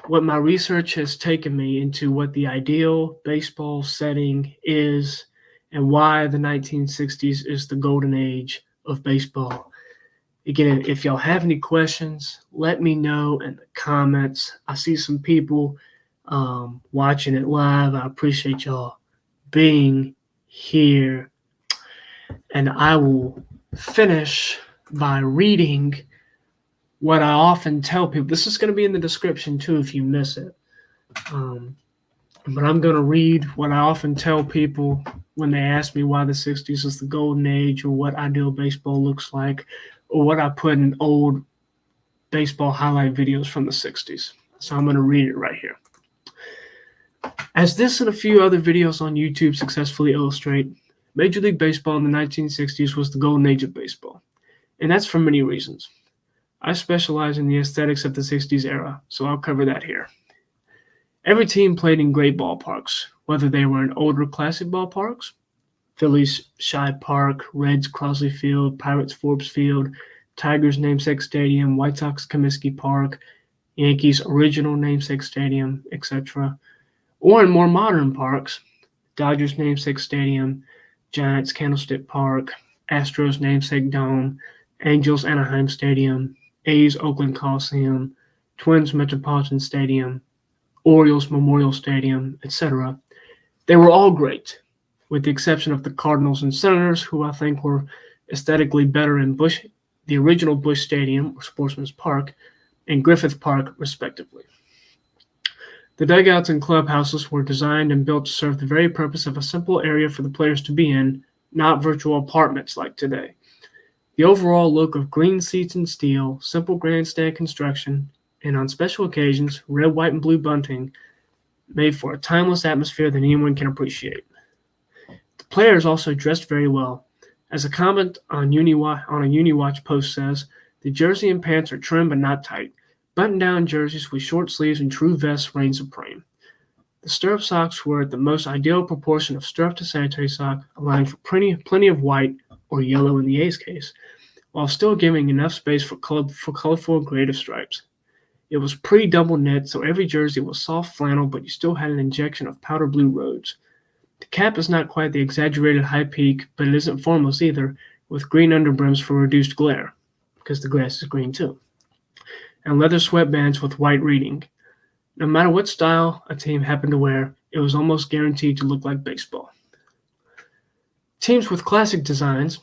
what my research has taken me into what the ideal baseball setting is and why the 1960s is the golden age of baseball. Again, if y'all have any questions, let me know in the comments. I see some people watching it live. I appreciate y'all being here. And I will finish by reading what I often tell people. This is going to be in the description too if you miss it. But I'm going to read what I often tell people when they ask me why the 60s is the golden age or what ideal baseball looks like or what I put in old baseball highlight videos from the 60s. So I'm going to read it right here. As this and a few other videos on YouTube successfully illustrate, Major League Baseball in the 1960s was the golden age of baseball. And that's for many reasons. I specialize in the aesthetics of the 60s era, so I'll cover that here. Every team played in great ballparks, whether they were in older classic ballparks, Phillies Shibe Park, Reds Crosley Field, Pirates Forbes Field, Tigers Namesake Stadium, White Sox Comiskey Park, Yankees' original namesake stadium, etc., or in more modern parks, Dodgers' namesake stadium, Giants' Candlestick Park, Astros' namesake dome, Angels' Anaheim Stadium, A's Oakland Coliseum, Twins' Metropolitan Stadium, Orioles Memorial Stadium, etc. They were all great, with the exception of the Cardinals and Senators, who I think were aesthetically better in the original Busch Stadium, or Sportsmans Park, and Griffith Park, respectively. The dugouts and clubhouses were designed and built to serve the very purpose of a simple area for the players to be in, not virtual apartments like today. The overall look of green seats and steel, simple grandstand construction, and on special occasions, red, white, and blue bunting made for a timeless atmosphere that anyone can appreciate. The players also dressed very well. As a comment on a UniWatch post says, the jersey and pants are trim but not tight. Button-down jerseys with short sleeves and true vests reign supreme. The stirrup socks were the most ideal proportion of stirrup to sanitary sock, allowing for plenty of white, or yellow in the A's case, while still giving enough space for colorful and creative stripes. It was pre-double knit, so every jersey was soft flannel, but you still had an injection of powder blue roads. The cap is not quite the exaggerated high peak, but it isn't formless either, with green underbrims for reduced glare, because the grass is green too, and leather sweatbands with white reading. No matter what style a team happened to wear, it was almost guaranteed to look like baseball. Teams with classic designs,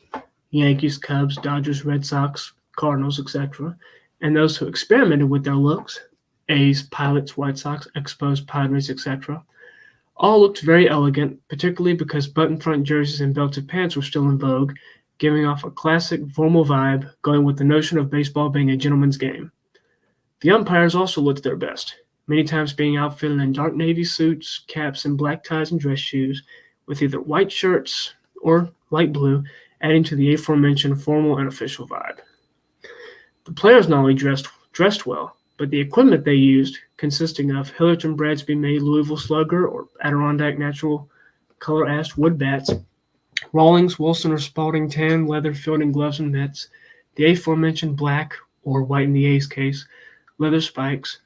Yankees, Cubs, Dodgers, Red Sox, Cardinals, etc., and those who experimented with their looks, A's, Pilots, White Sox, Expos, Padres, etc., all looked very elegant, particularly because button-front jerseys and belted pants were still in vogue, giving off a classic, formal vibe, going with the notion of baseball being a gentleman's game. The umpires also looked their best, many times being outfitted in dark navy suits, caps, and black ties and dress shoes, with either white shirts or light blue, adding to the aforementioned formal and official vibe. The players not only dressed well, but the equipment they used, consisting of Hillerton Bradsby made Louisville Slugger or Adirondack Natural Color Ash wood bats, Rawlings, Wilson, or Spalding tan leather fielding gloves and mitts, the aforementioned black, or white in the A's case, leather spikes,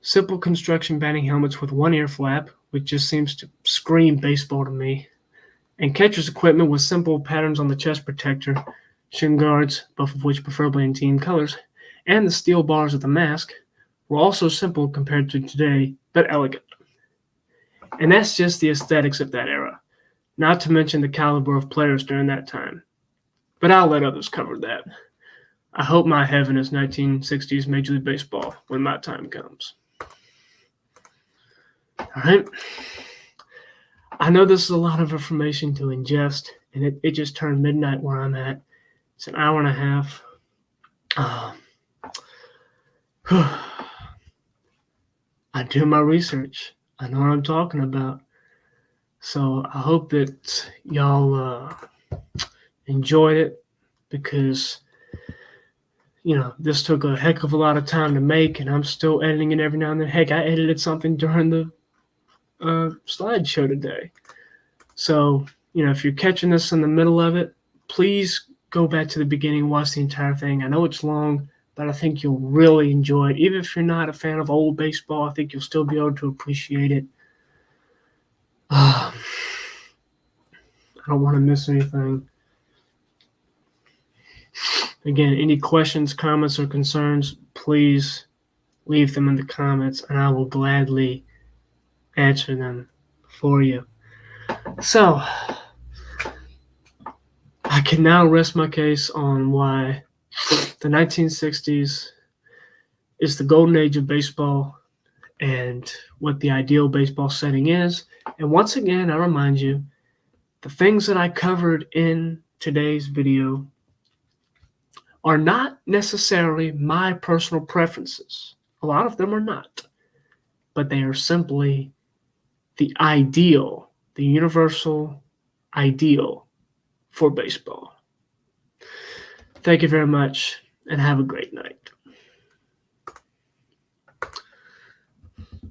simple construction batting helmets with one ear flap, which just seems to scream baseball to me, and catcher's equipment with simple patterns on the chest protector, shin guards, both of which preferably in team colors, and the steel bars of the mask, were also simple compared to today, but elegant. And that's just the aesthetics of that era, not to mention the caliber of players during that time. But I'll let others cover that. I hope my heaven is 1960s Major League Baseball when my time comes. All right. I know this is a lot of information to ingest, and it just turned midnight where I'm at. It's an hour and a half. I do my research. I know what I'm talking about. So I hope that y'all enjoyed it, because, this took a heck of a lot of time to make, and I'm still editing it every now and then. Heck, I edited something during the slideshow today. So, if you're catching this in the middle of it, please go back to the beginning and watch the entire thing. I know it's long, but I think you'll really enjoy it. Even if you're not a fan of old baseball, I think you'll still be able to appreciate it. I don't want to miss anything. Again, any questions, comments, or concerns, please leave them in the comments, and I will gladly answer them for you. So, I can now rest my case on why the 1960s is the golden age of baseball and what the ideal baseball setting is. And once again, I remind you, the things that I covered in today's video are not necessarily my personal preferences. A lot of them are not. But they are simply the ideal, the universal ideal for baseball. Thank you very much, and have a great night.